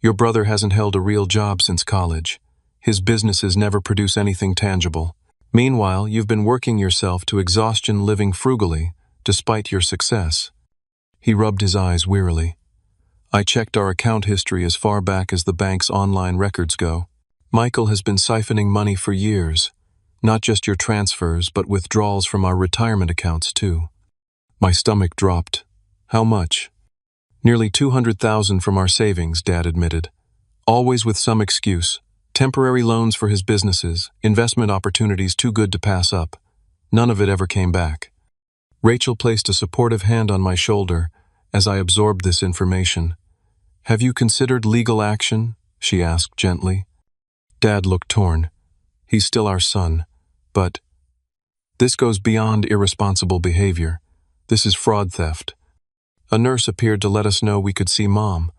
Your brother hasn't held a real job since college. His businesses never produce anything tangible. Meanwhile, you've been working yourself to exhaustion living frugally, despite your success. He rubbed his eyes wearily. I checked our account history as far back as the bank's online records go. Michael has been siphoning money for years. Not just your transfers, but withdrawals from our retirement accounts, too. My stomach dropped. How much? Nearly $200,000 from our savings, Dad admitted. Always with some excuse. Temporary loans for his businesses, investment opportunities too good to pass up. None of it ever came back. Rachel placed a supportive hand on my shoulder as I absorbed this information. Have you considered legal action? She asked gently. Dad looked torn. He's still our son, but this goes beyond irresponsible behavior. This is fraud theft. A nurse appeared to let us know we could see Mom.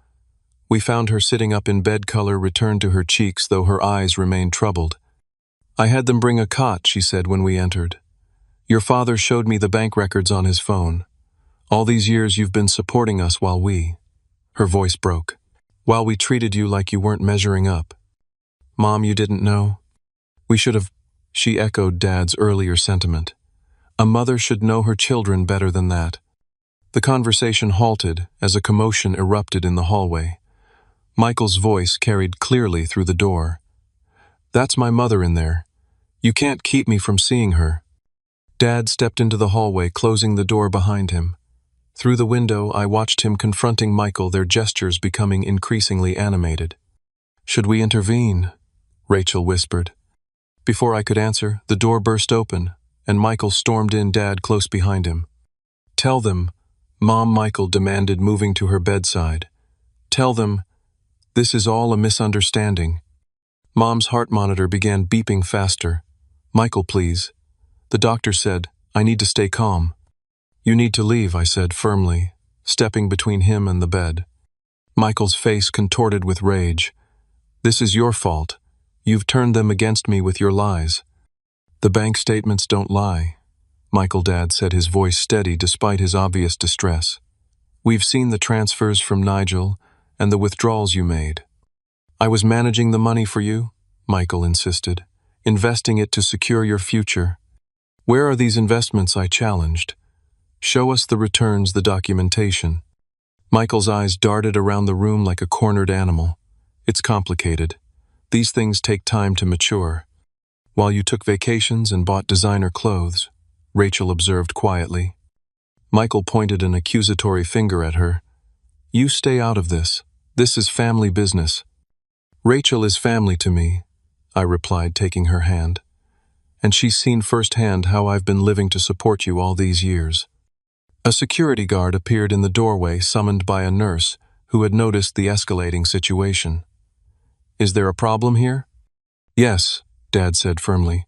We found her sitting up in bed, color returned to her cheeks, though her eyes remained troubled. I had them bring a cot, she said when we entered. Your father showed me the bank records on his phone. All these years you've been supporting us while we... Her voice broke. While we treated you like you weren't measuring up. Mom, you didn't know? We should have... She echoed Dad's earlier sentiment. A mother should know her children better than that. The conversation halted as a commotion erupted in the hallway. Michael's voice carried clearly through the door. That's my mother in there. You can't keep me from seeing her. Dad stepped into the hallway, closing the door behind him. Through the window, I watched him confronting Michael, their gestures becoming increasingly animated. Should we intervene? Rachel whispered. Before I could answer, the door burst open, and Michael stormed in, Dad close behind him. Tell them, Mom, Michael demanded, moving to her bedside. Tell them, this is all a misunderstanding. Mom's heart monitor began beeping faster. Michael, please. The doctor said, I need to stay calm. You need to leave, I said firmly, stepping between him and the bed. Michael's face contorted with rage. This is your fault. You've turned them against me with your lies. The bank statements don't lie, Michael, Dad said, his voice steady despite his obvious distress. We've seen the transfers from Nigel and the withdrawals you made. I was managing the money for you, Michael insisted, investing it to secure your future. Where are these investments? I challenged. Show us the returns, the documentation. Michael's eyes darted around the room like a cornered animal. It's complicated. These things take time to mature. While you took vacations and bought designer clothes, Rachel observed quietly. Michael pointed an accusatory finger at her. You stay out of this. This is family business. Rachel is family to me, I replied, taking her hand. And she's seen firsthand how I've been living to support you all these years. A security guard appeared in the doorway, summoned by a nurse who had noticed the escalating situation. Is there a problem here? Yes, Dad said firmly.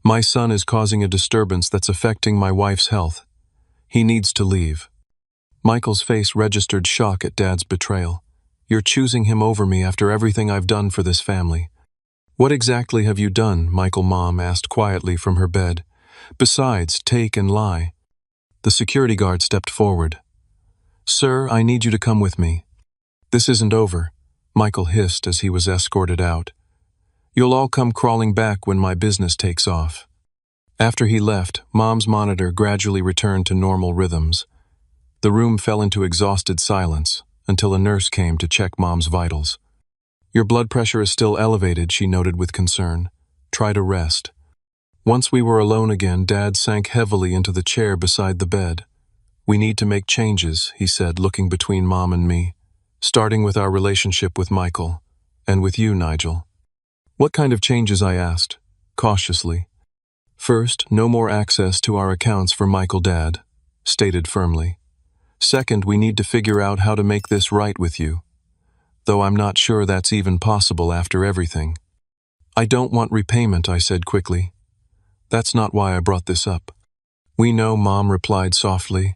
My son is causing a disturbance that's affecting my wife's health. He needs to leave. Michael's face registered shock at Dad's betrayal. You're choosing him over me after everything I've done for this family. What exactly have you done? Michael, Mom asked quietly from her bed. Besides, take and lie. The security guard stepped forward. Sir, I need you to come with me. This isn't over, Michael hissed as he was escorted out. You'll all come crawling back when my business takes off. After he left, Mom's monitor gradually returned to normal rhythms. The room fell into exhausted silence until a nurse came to check Mom's vitals. Your blood pressure is still elevated, she noted with concern. Try to rest. Once we were alone again, Dad sank heavily into the chair beside the bed. We need to make changes, he said, looking between Mom and me, starting with our relationship with Michael, and with you, Nigel. What kind of changes? I asked, cautiously. First, no more access to our accounts for Michael, Dad stated firmly. Second, we need to figure out how to make this right with you, though I'm not sure that's even possible after everything. I don't want repayment, I said quickly. That's not why I brought this up. We know, Mom replied softly,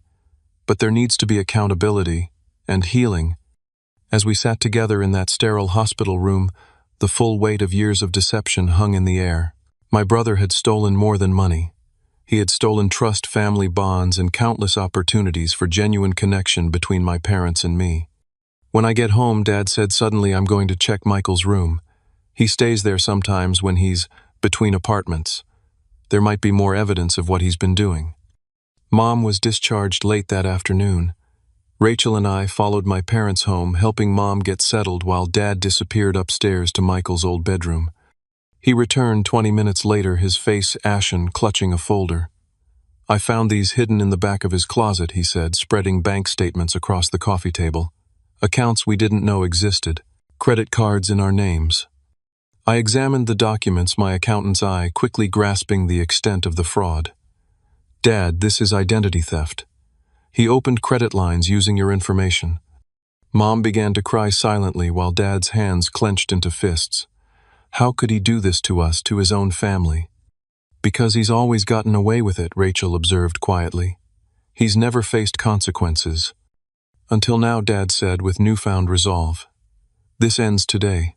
but there needs to be accountability and healing. As we sat together in that sterile hospital room, the full weight of years of deception hung in the air. My brother had stolen more than money. He had stolen trust, family bonds, and countless opportunities for genuine connection between my parents and me. When I get home, Dad said suddenly, I'm going to check Michael's room. He stays there sometimes when he's between apartments. There might be more evidence of what he's been doing. Mom was discharged late that afternoon. Rachel and I followed my parents home, helping Mom get settled while Dad disappeared upstairs to Michael's old bedroom. He returned 20 minutes later, his face ashen, clutching a folder. I found these hidden in the back of his closet, he said, spreading bank statements across the coffee table. Accounts we didn't know existed, credit cards in our names. I examined the documents, my accountant's eye quickly grasping the extent of the fraud. Dad, this is identity theft. He opened credit lines using your information. Mom began to cry silently while Dad's hands clenched into fists. How could he do this to us, to his own family? Because he's always gotten away with it, Rachel observed quietly. He's never faced consequences. Until now, Dad said with newfound resolve. This ends today.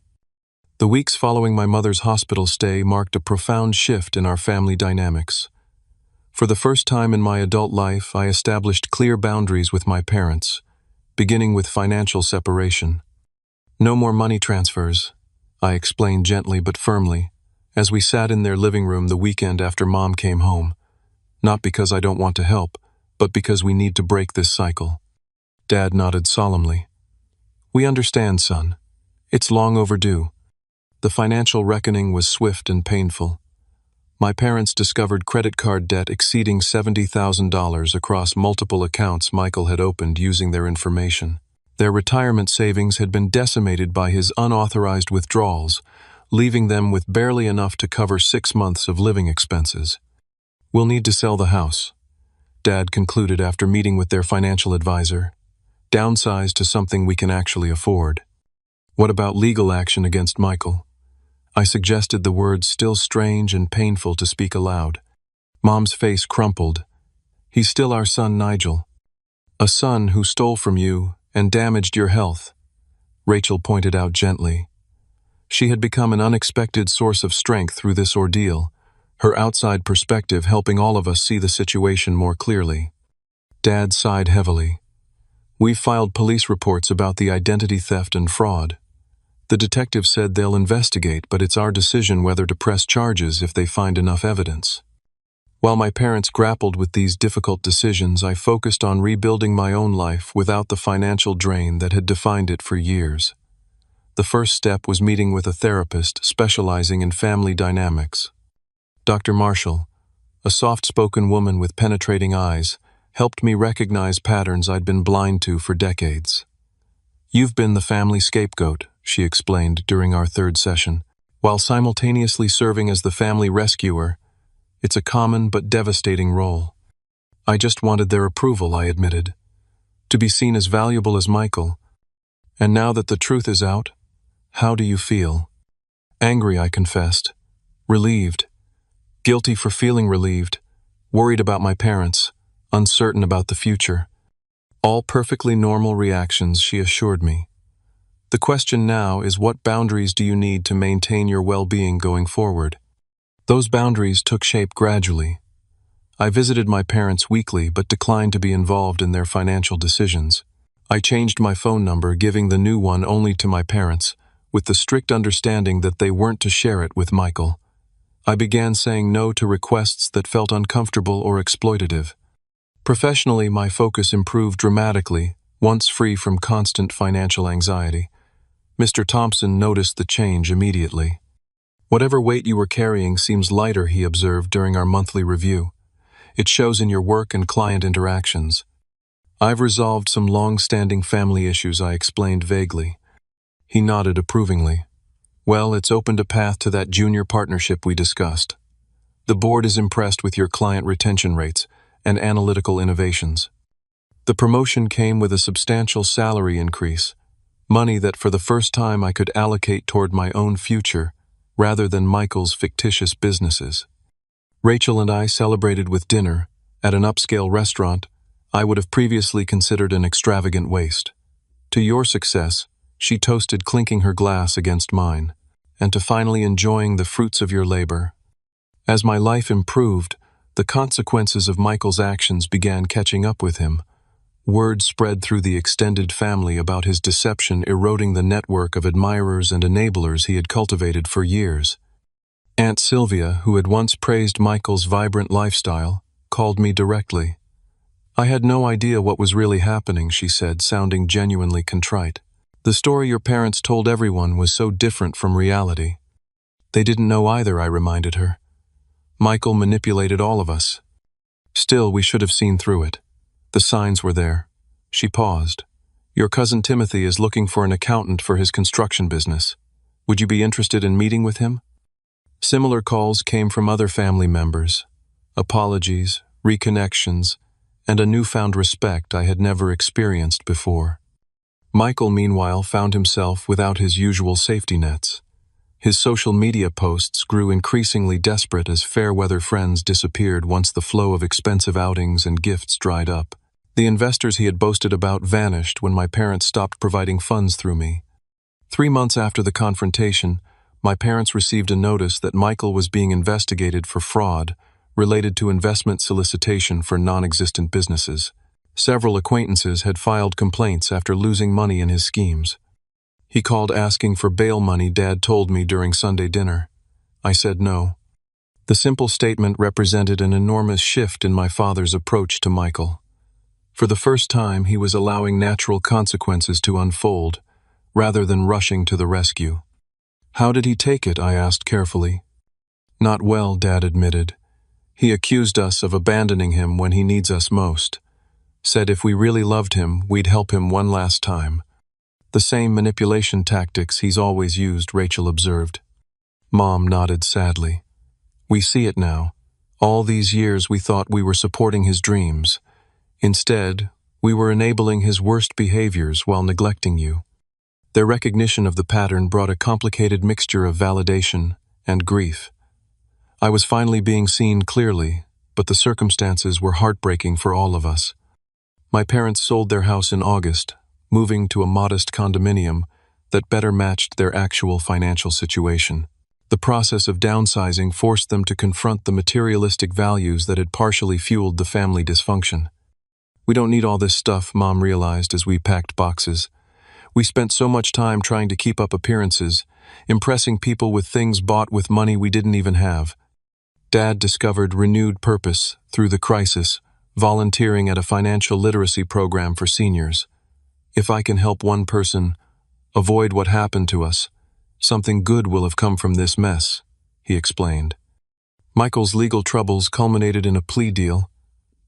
The weeks following my mother's hospital stay marked a profound shift in our family dynamics. For the first time in my adult life, I established clear boundaries with my parents, beginning with financial separation. No more money transfers, I explained gently but firmly, as we sat in their living room the weekend after Mom came home. Not because I don't want to help, but because we need to break this cycle. Dad nodded solemnly. We understand, son. It's long overdue. The financial reckoning was swift and painful. My parents discovered credit card debt exceeding $70,000 across multiple accounts Michael had opened using their information. Their retirement savings had been decimated by his unauthorized withdrawals, leaving them with barely enough to cover 6 months of living expenses. We'll need to sell the house, Dad concluded after meeting with their financial advisor. Downsize to something we can actually afford. What about legal action against Michael? I suggested, the words still strange and painful to speak aloud. Mom's face crumpled. He's still our son, Nigel. A son who stole from you and damaged your health, Rachel pointed out gently. She had become an unexpected source of strength through this ordeal, her outside perspective helping all of us see the situation more clearly. Dad sighed heavily. We've filed police reports about the identity theft and fraud. The detectives said they'll investigate, but it's our decision whether to press charges if they find enough evidence. While my parents grappled with these difficult decisions, I focused on rebuilding my own life without the financial drain that had defined it for years. The first step was meeting with a therapist specializing in family dynamics. Dr. Marshall, a soft-spoken woman with penetrating eyes, helped me recognize patterns I'd been blind to for decades. You've been the family scapegoat, she explained during our third session, while simultaneously serving as the family rescuer. It's a common but devastating role. I just wanted their approval, I admitted. To be seen as valuable as Michael. And now that the truth is out, how do you feel? Angry, I confessed. Relieved. Guilty for feeling relieved. Worried about my parents. Uncertain about the future. All perfectly normal reactions, she assured me. The question now is, what boundaries do you need to maintain your well-being going forward? Those boundaries took shape gradually. I visited my parents weekly but declined to be involved in their financial decisions. I changed my phone number, giving the new one only to my parents, with the strict understanding that they weren't to share it with Michael. I began saying no to requests that felt uncomfortable or exploitative. Professionally, my focus improved dramatically, once free from constant financial anxiety. Mr. Thompson noticed the change immediately. Whatever weight you were carrying seems lighter, he observed during our monthly review. It shows in your work and client interactions. I've resolved some long-standing family issues, I explained vaguely. He nodded approvingly. Well, it's opened a path to that junior partnership we discussed. The board is impressed with your client retention rates and analytical innovations. The promotion came with a substantial salary increase, money that for the first time I could allocate toward my own future rather than Michael's fictitious businesses. Rachel and I celebrated with dinner at an upscale restaurant I would have previously considered an extravagant waste. To your success, she toasted, clinking her glass against mine, and to finally enjoying the fruits of your labor. As my life improved, the consequences of Michael's actions began catching up with him. Word spread through the extended family about his deception, eroding the network of admirers and enablers he had cultivated for years. Aunt Sylvia, who had once praised Michael's vibrant lifestyle, called me directly. I had no idea what was really happening, she said, sounding genuinely contrite. The story your parents told everyone was so different from reality. They didn't know either, I reminded her. Michael manipulated all of us. Still, we should have seen through it. The signs were there. She paused. Your cousin Timothy is looking for an accountant for his construction business. Would you be interested in meeting with him? Similar calls came from other family members. Apologies, reconnections, and a newfound respect I had never experienced before. Michael, meanwhile, found himself without his usual safety nets. His social media posts grew increasingly desperate as fair-weather friends disappeared once the flow of expensive outings and gifts dried up. The investors he had boasted about vanished when my parents stopped providing funds through me. 3 months after the confrontation, my parents received a notice that Michael was being investigated for fraud related to investment solicitation for non-existent businesses. Several acquaintances had filed complaints after losing money in his schemes. He called asking for bail money, Dad told me during Sunday dinner. I said no. The simple statement represented an enormous shift in my father's approach to Michael. For the first time, he was allowing natural consequences to unfold, rather than rushing to the rescue. How did he take it? I asked carefully. Not well, Dad admitted. He accused us of abandoning him when he needs us most. Said if we really loved him, we'd help him one last time. The same manipulation tactics he's always used, Rachel observed. Mom nodded sadly. We see it now. All these years we thought we were supporting his dreams. Instead, we were enabling his worst behaviors while neglecting you. Their recognition of the pattern brought a complicated mixture of validation and grief. I was finally being seen clearly, but the circumstances were heartbreaking for all of us. My parents sold their house in August, moving to a modest condominium that better matched their actual financial situation. The process of downsizing forced them to confront the materialistic values that had partially fueled the family dysfunction. We don't need all this stuff, Mom realized as we packed boxes. We spent so much time trying to keep up appearances, impressing people with things bought with money we didn't even have. Dad discovered renewed purpose through the crisis, volunteering at a financial literacy program for seniors. If I can help one person avoid what happened to us, something good will have come from this mess, he explained. Michael's legal troubles culminated in a plea deal,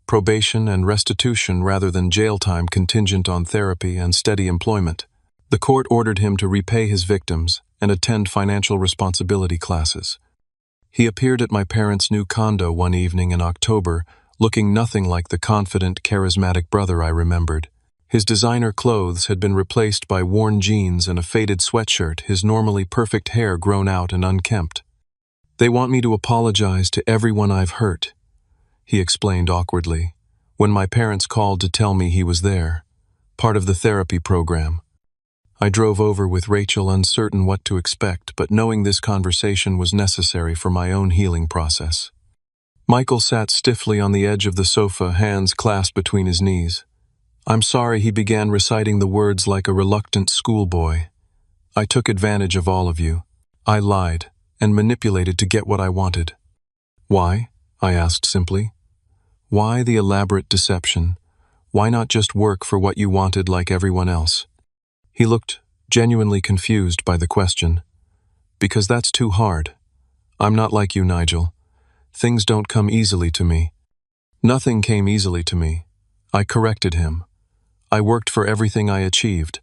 probation and restitution rather than jail time contingent on therapy and steady employment. The court ordered him to repay his victims and attend financial responsibility classes. He appeared at my parents' new condo one evening in October, looking nothing like the confident, charismatic brother I remembered. His designer clothes had been replaced by worn jeans and a faded sweatshirt, his normally perfect hair grown out and unkempt. They want me to apologize to everyone I've hurt, he explained awkwardly, when my parents called to tell me he was there, part of the therapy program. I drove over with Rachel, uncertain what to expect, but knowing this conversation was necessary for my own healing process. Michael sat stiffly on the edge of the sofa, hands clasped between his knees. I'm sorry, he began, reciting the words like a reluctant schoolboy. I took advantage of all of you. I lied and manipulated to get what I wanted. Why? I asked simply. Why the elaborate deception? Why not just work for what you wanted like everyone else? He looked genuinely confused by the question. Because that's too hard. I'm not like you, Nigel. Things don't come easily to me. Nothing came easily to me. I corrected him. I worked for everything I achieved.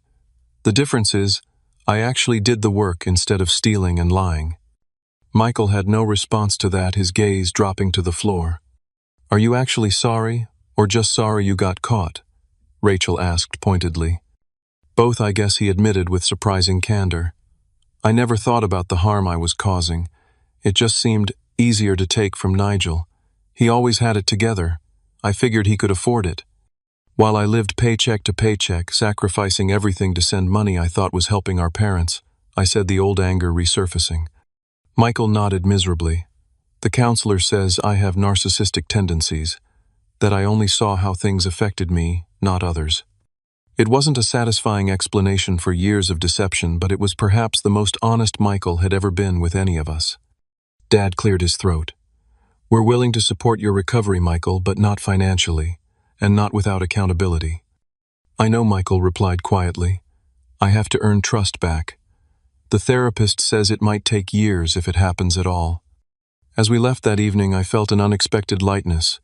The difference is, I actually did the work instead of stealing and lying. Michael had no response to that, his gaze dropping to the floor. "Are you actually sorry, or just sorry you got caught?" Rachel asked pointedly. "Both, I guess," he admitted with surprising candor. "I never thought about the harm I was causing. It just seemed easier to take from Nigel. He always had it together. I figured he could afford it. While I lived paycheck to paycheck, sacrificing everything to send money I thought was helping our parents," I said, the old anger resurfacing. Michael nodded miserably. "The counselor says I have narcissistic tendencies, that I only saw how things affected me, not others." It wasn't a satisfying explanation for years of deception, but it was perhaps the most honest Michael had ever been with any of us. Dad cleared his throat. "We're willing to support your recovery, Michael, but not financially, and not without accountability." "I know," Michael replied quietly. "I have to earn trust back. The therapist says it might take years if it happens at all." As we left that evening, I felt an unexpected lightness.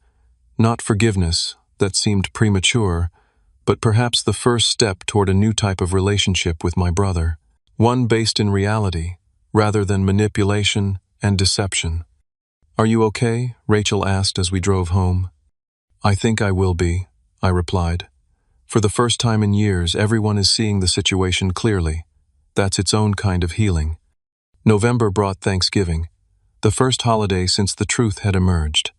Not forgiveness, that seemed premature, but perhaps the first step toward a new type of relationship with my brother. One based in reality, rather than manipulation and deception. "Are you okay?" Rachel asked as we drove home. "I think I will be," I replied. "For the first time in years, everyone is seeing the situation clearly. That's its own kind of healing." November brought Thanksgiving, the first holiday since the truth had emerged.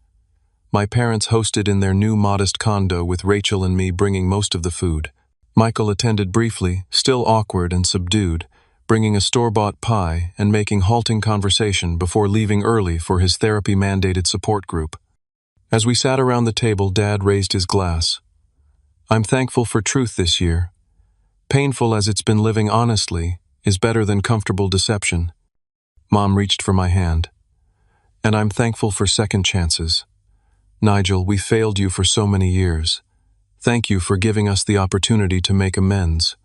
My parents hosted in their new modest condo, with Rachel and me bringing most of the food. Michael attended briefly, still awkward and subdued, bringing a store-bought pie and making halting conversation before leaving early for his therapy-mandated support group. As we sat around the table, Dad raised his glass. "I'm thankful for truth this year. Painful as it's been, living honestly is better than comfortable deception." Mom reached for my hand. "And I'm thankful for second chances. Nigel, we failed you for so many years. Thank you for giving us the opportunity to make amends."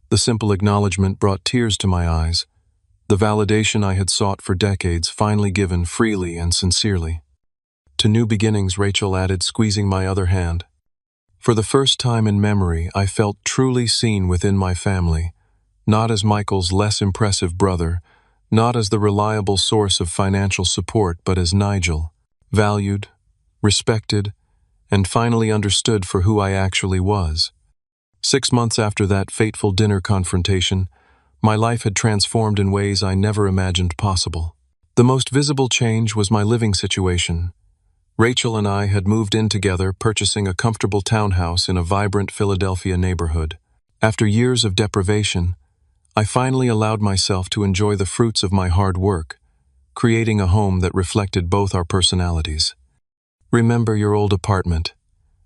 The simple acknowledgement brought tears to my eyes, the validation I had sought for decades finally given freely and sincerely. "To new beginnings," Rachel added, squeezing my other hand. For the first time in memory, I felt truly seen within my family, not as Michael's less impressive brother, not as the reliable source of financial support, but as Nigel, valued, respected, and finally understood for who I actually was. 6 months after that fateful dinner confrontation, my life had transformed in ways I never imagined possible. The most visible change was my living situation. Rachel and I had moved in together, purchasing a comfortable townhouse in a vibrant Philadelphia neighborhood. After years of deprivation, I finally allowed myself to enjoy the fruits of my hard work, creating a home that reflected both our personalities. "Remember your old apartment?"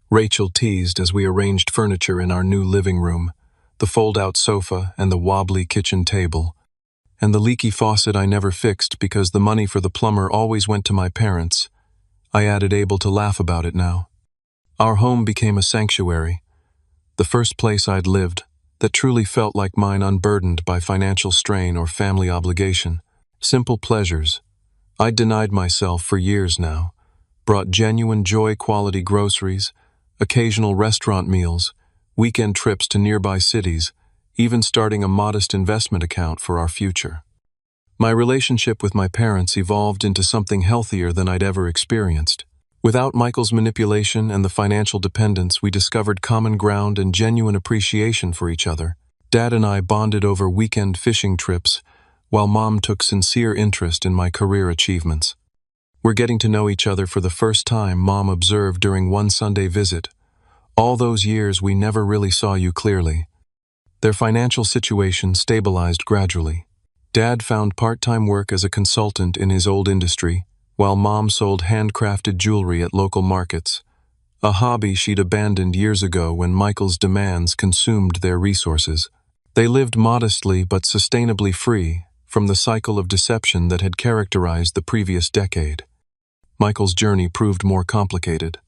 Rachel teased as we arranged furniture in our new living room, the fold-out sofa and the wobbly kitchen table, and the leaky faucet I never fixed because the money for the plumber always went to my parents. I added, able to laugh about it now. Our home became a sanctuary, the first place I'd lived that truly felt like mine, unburdened by financial strain or family obligation. Simple pleasures I'd denied myself for years now brought genuine joy: quality groceries, occasional restaurant meals, weekend trips to nearby cities, even starting a modest investment account for our future. My relationship with my parents evolved into something healthier than I'd ever experienced. Without Michael's manipulation and the financial dependence, we discovered common ground and genuine appreciation for each other. Dad and I bonded over weekend fishing trips, while Mom took sincere interest in my career achievements. "We're getting to know each other for the first time," Mom observed during one Sunday visit. "All those years we never really saw you clearly." Their financial situation stabilized gradually. Dad found part-time work as a consultant in his old industry, while Mom sold handcrafted jewelry at local markets, a hobby she'd abandoned years ago when Michael's demands consumed their resources. They lived modestly but sustainably free from the cycle of deception that had characterized the previous decade. Michael's journey proved more complicated.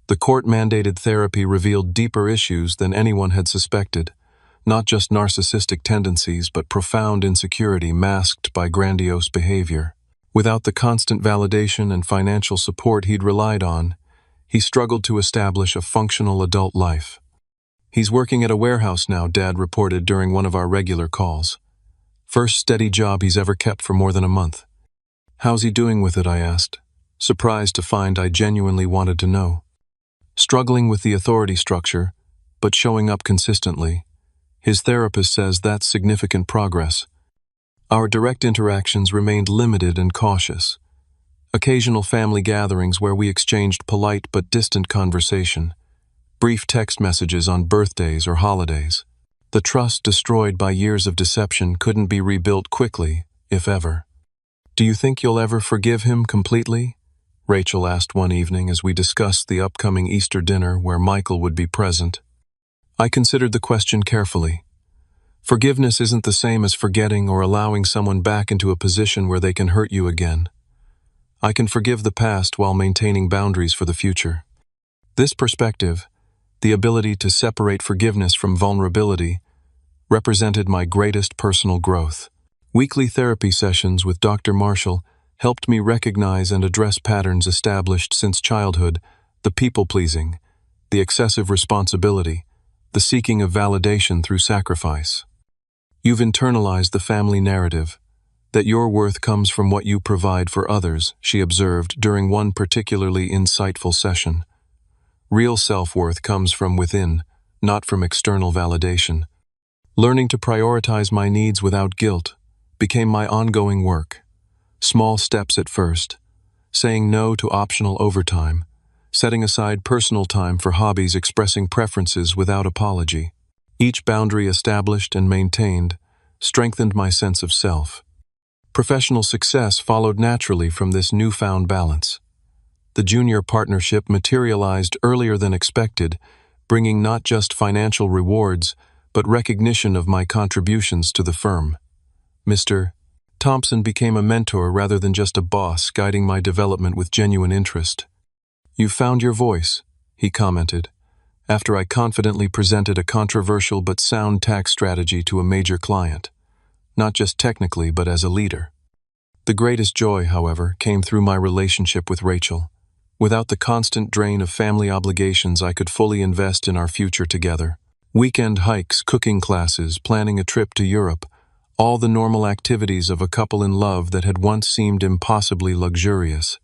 The court-mandated therapy revealed deeper issues than anyone had suspected, not just narcissistic tendencies, but profound insecurity masked by grandiose behavior. Without the constant validation and financial support he'd relied on, he struggled to establish a functional adult life. "He's working at a warehouse now," Dad reported during one of our regular calls. "First steady job he's ever kept for more than a month." "How's he doing with it?" I asked, surprised to find I genuinely wanted to know. "Struggling with the authority structure, but showing up consistently. His therapist says that's significant progress." Our direct interactions remained limited and cautious. Occasional family gatherings where we exchanged polite but distant conversation. Brief text messages on birthdays or holidays. The trust destroyed by years of deception couldn't be rebuilt quickly, if ever. "Do you think you'll ever forgive him completely?" Rachel asked one evening as we discussed the upcoming Easter dinner where Michael would be present. I considered the question carefully. Forgiveness isn't the same as forgetting or allowing someone back into a position where they can hurt you again. I can forgive the past while maintaining boundaries for the future. This perspective, the ability to separate forgiveness from vulnerability, represented my greatest personal growth. Weekly therapy sessions with Dr. Marshall helped me recognize and address patterns established since childhood: the people-pleasing, the excessive responsibility, the seeking of validation through sacrifice. "You've internalized the family narrative, that your worth comes from what you provide for others," she observed during one particularly insightful session. "Real self-worth comes from within, not from external validation." Learning to prioritize my needs without guilt became my ongoing work. Small steps at first, saying no to optional overtime, setting aside personal time for hobbies, expressing preferences without apology. Each boundary established and maintained strengthened my sense of self. Professional success followed naturally from this newfound balance. The junior partnership materialized earlier than expected, bringing not just financial rewards, but recognition of my contributions to the firm. Mr. Thompson became a mentor rather than just a boss, guiding my development with genuine interest. "You've found your voice," he commented, after I confidently presented a controversial but sound tax strategy to a major client, not just technically but as a leader. The greatest joy, however, came through my relationship with Rachel. Without the constant drain of family obligations, I could fully invest in our future together. Weekend hikes, cooking classes, planning a trip to Europe, all the normal activities of a couple in love that had once seemed impossibly luxurious.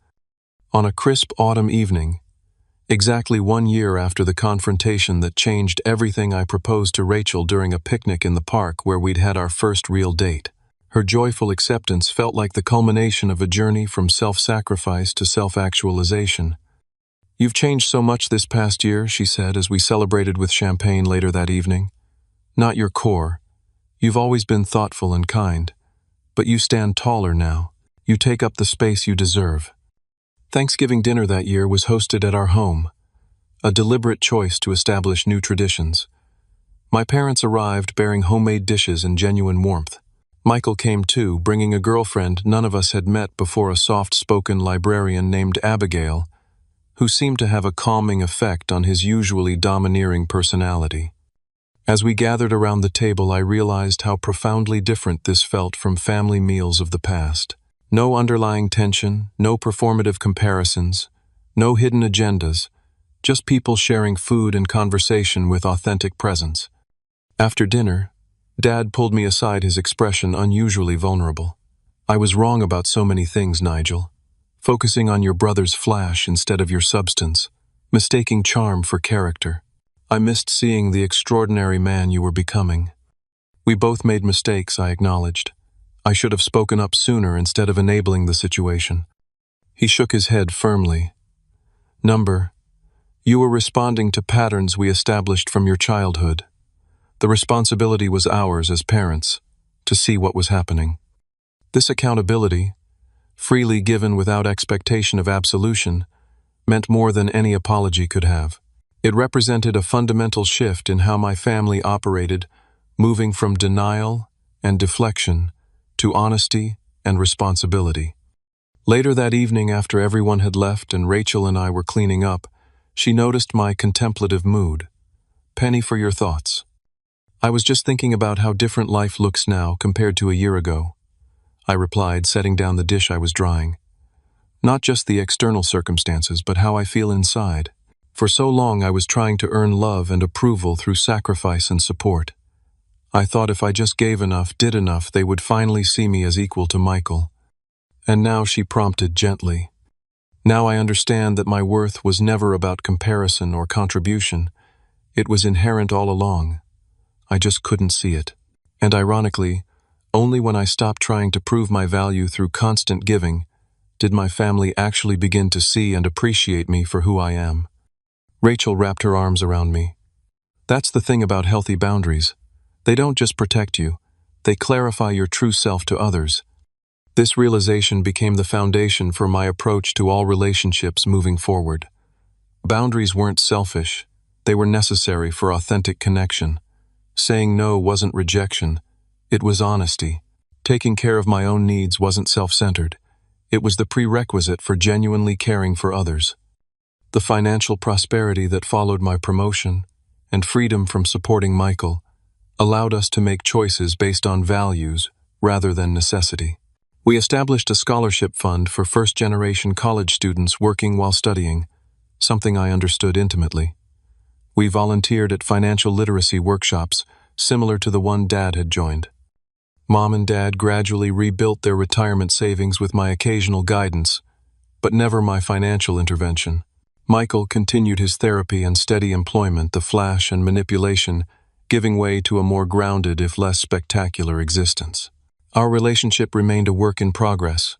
On a crisp autumn evening, exactly 1 year after the confrontation that changed everything, I proposed to Rachel during a picnic in the park where we'd had our first real date. Her joyful acceptance felt like the culmination of a journey from self-sacrifice to self-actualization. "You've changed so much this past year," she said as we celebrated with champagne later that evening. "Not your core. You've always been thoughtful and kind. But you stand taller now. You take up the space you deserve." Thanksgiving dinner that year was hosted at our home, a deliberate choice to establish new traditions. My parents arrived bearing homemade dishes and genuine warmth. Michael came too, bringing a girlfriend none of us had met before, a soft-spoken librarian named Abigail, who seemed to have a calming effect on his usually domineering personality. As we gathered around the table, I realized how profoundly different this felt from family meals of the past. No underlying tension, no performative comparisons, no hidden agendas, just people sharing food and conversation with authentic presence. After dinner, Dad pulled me aside, his expression unusually vulnerable. "I was wrong about so many things, Nigel. Focusing on your brother's flash instead of your substance, mistaking charm for character. I missed seeing the extraordinary man you were becoming." "We both made mistakes," I acknowledged. "I should have spoken up sooner instead of enabling the situation." He shook his head firmly. "You were responding to patterns we established from your childhood. The responsibility was ours as parents, to see what was happening." This accountability, freely given without expectation of absolution, meant more than any apology could have. It represented a fundamental shift in how my family operated, moving from denial and deflection to honesty and responsibility. Later that evening, after everyone had left and Rachel and I were cleaning up, she noticed my contemplative mood. "Penny, for your thoughts." "I was just thinking about how different life looks now compared to a year ago," I replied, setting down the dish I was drying. "Not just the external circumstances, but how I feel inside. For so long I was trying to earn love and approval through sacrifice and support. I thought if I just gave enough, did enough, they would finally see me as equal to Michael. And now she prompted gently. Now I understand that my worth was never about comparison or contribution. It was inherent all along. I just couldn't see it. And ironically, only when I stopped trying to prove my value through constant giving did my family actually begin to see and appreciate me for who I am. Rachel wrapped her arms around me. That's the thing about healthy boundaries. They don't just protect you, they clarify your true self to others. This realization became the foundation for my approach to all relationships moving forward. Boundaries weren't selfish, they were necessary for authentic connection. Saying no wasn't rejection, it was honesty. Taking care of my own needs wasn't self-centered, it was the prerequisite for genuinely caring for others. The financial prosperity that followed my promotion, and freedom from supporting Michael, allowed us to make choices based on values rather than necessity. We established a scholarship fund for first-generation college students working while studying, something I understood intimately. We volunteered at financial literacy workshops, similar to the one Dad had joined. Mom and Dad gradually rebuilt their retirement savings with my occasional guidance, but never my financial intervention. Michael continued his therapy and steady employment, the flash and manipulation, giving way to a more grounded, if less spectacular, existence. Our relationship remained a work in progress,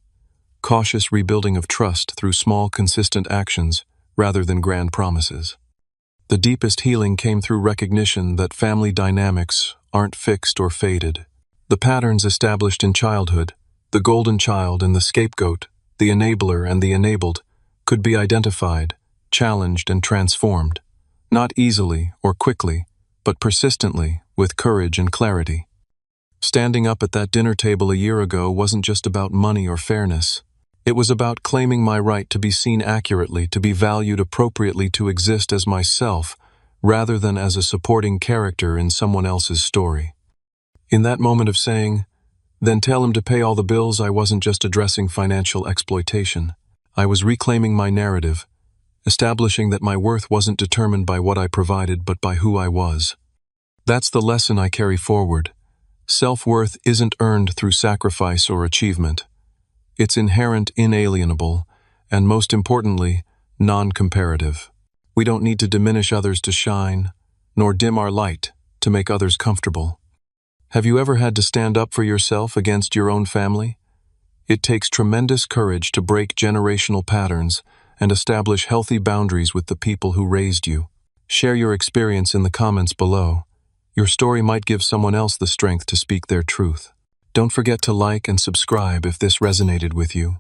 cautious rebuilding of trust through small, consistent actions rather than grand promises. The deepest healing came through recognition that family dynamics aren't fixed or faded. The patterns established in childhood, the golden child and the scapegoat, the enabler and the enabled, could be identified, challenged, and transformed, not easily or quickly, but persistently, with courage and clarity. Standing up at that dinner table a year ago wasn't just about money or fairness. It was about claiming my right to be seen accurately, to be valued appropriately, to exist as myself, rather than as a supporting character in someone else's story. In that moment of saying, "Then tell him to pay all the bills," I wasn't just addressing financial exploitation. I was reclaiming my narrative, establishing that my worth wasn't determined by what I provided, but by who I was. That's the lesson I carry forward. Self-worth isn't earned through sacrifice or achievement. It's inherent, inalienable, and most importantly, non-comparative. We don't need to diminish others to shine, nor dim our light to make others comfortable. Have you ever had to stand up for yourself against your own family? It takes tremendous courage to break generational patterns and establish healthy boundaries with the people who raised you. Share your experience in the comments below. Your story might give someone else the strength to speak their truth. Don't forget to like and subscribe if this resonated with you.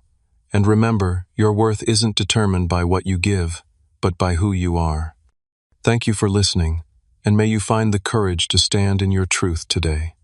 And remember, your worth isn't determined by what you give, but by who you are. Thank you for listening, and may you find the courage to stand in your truth today.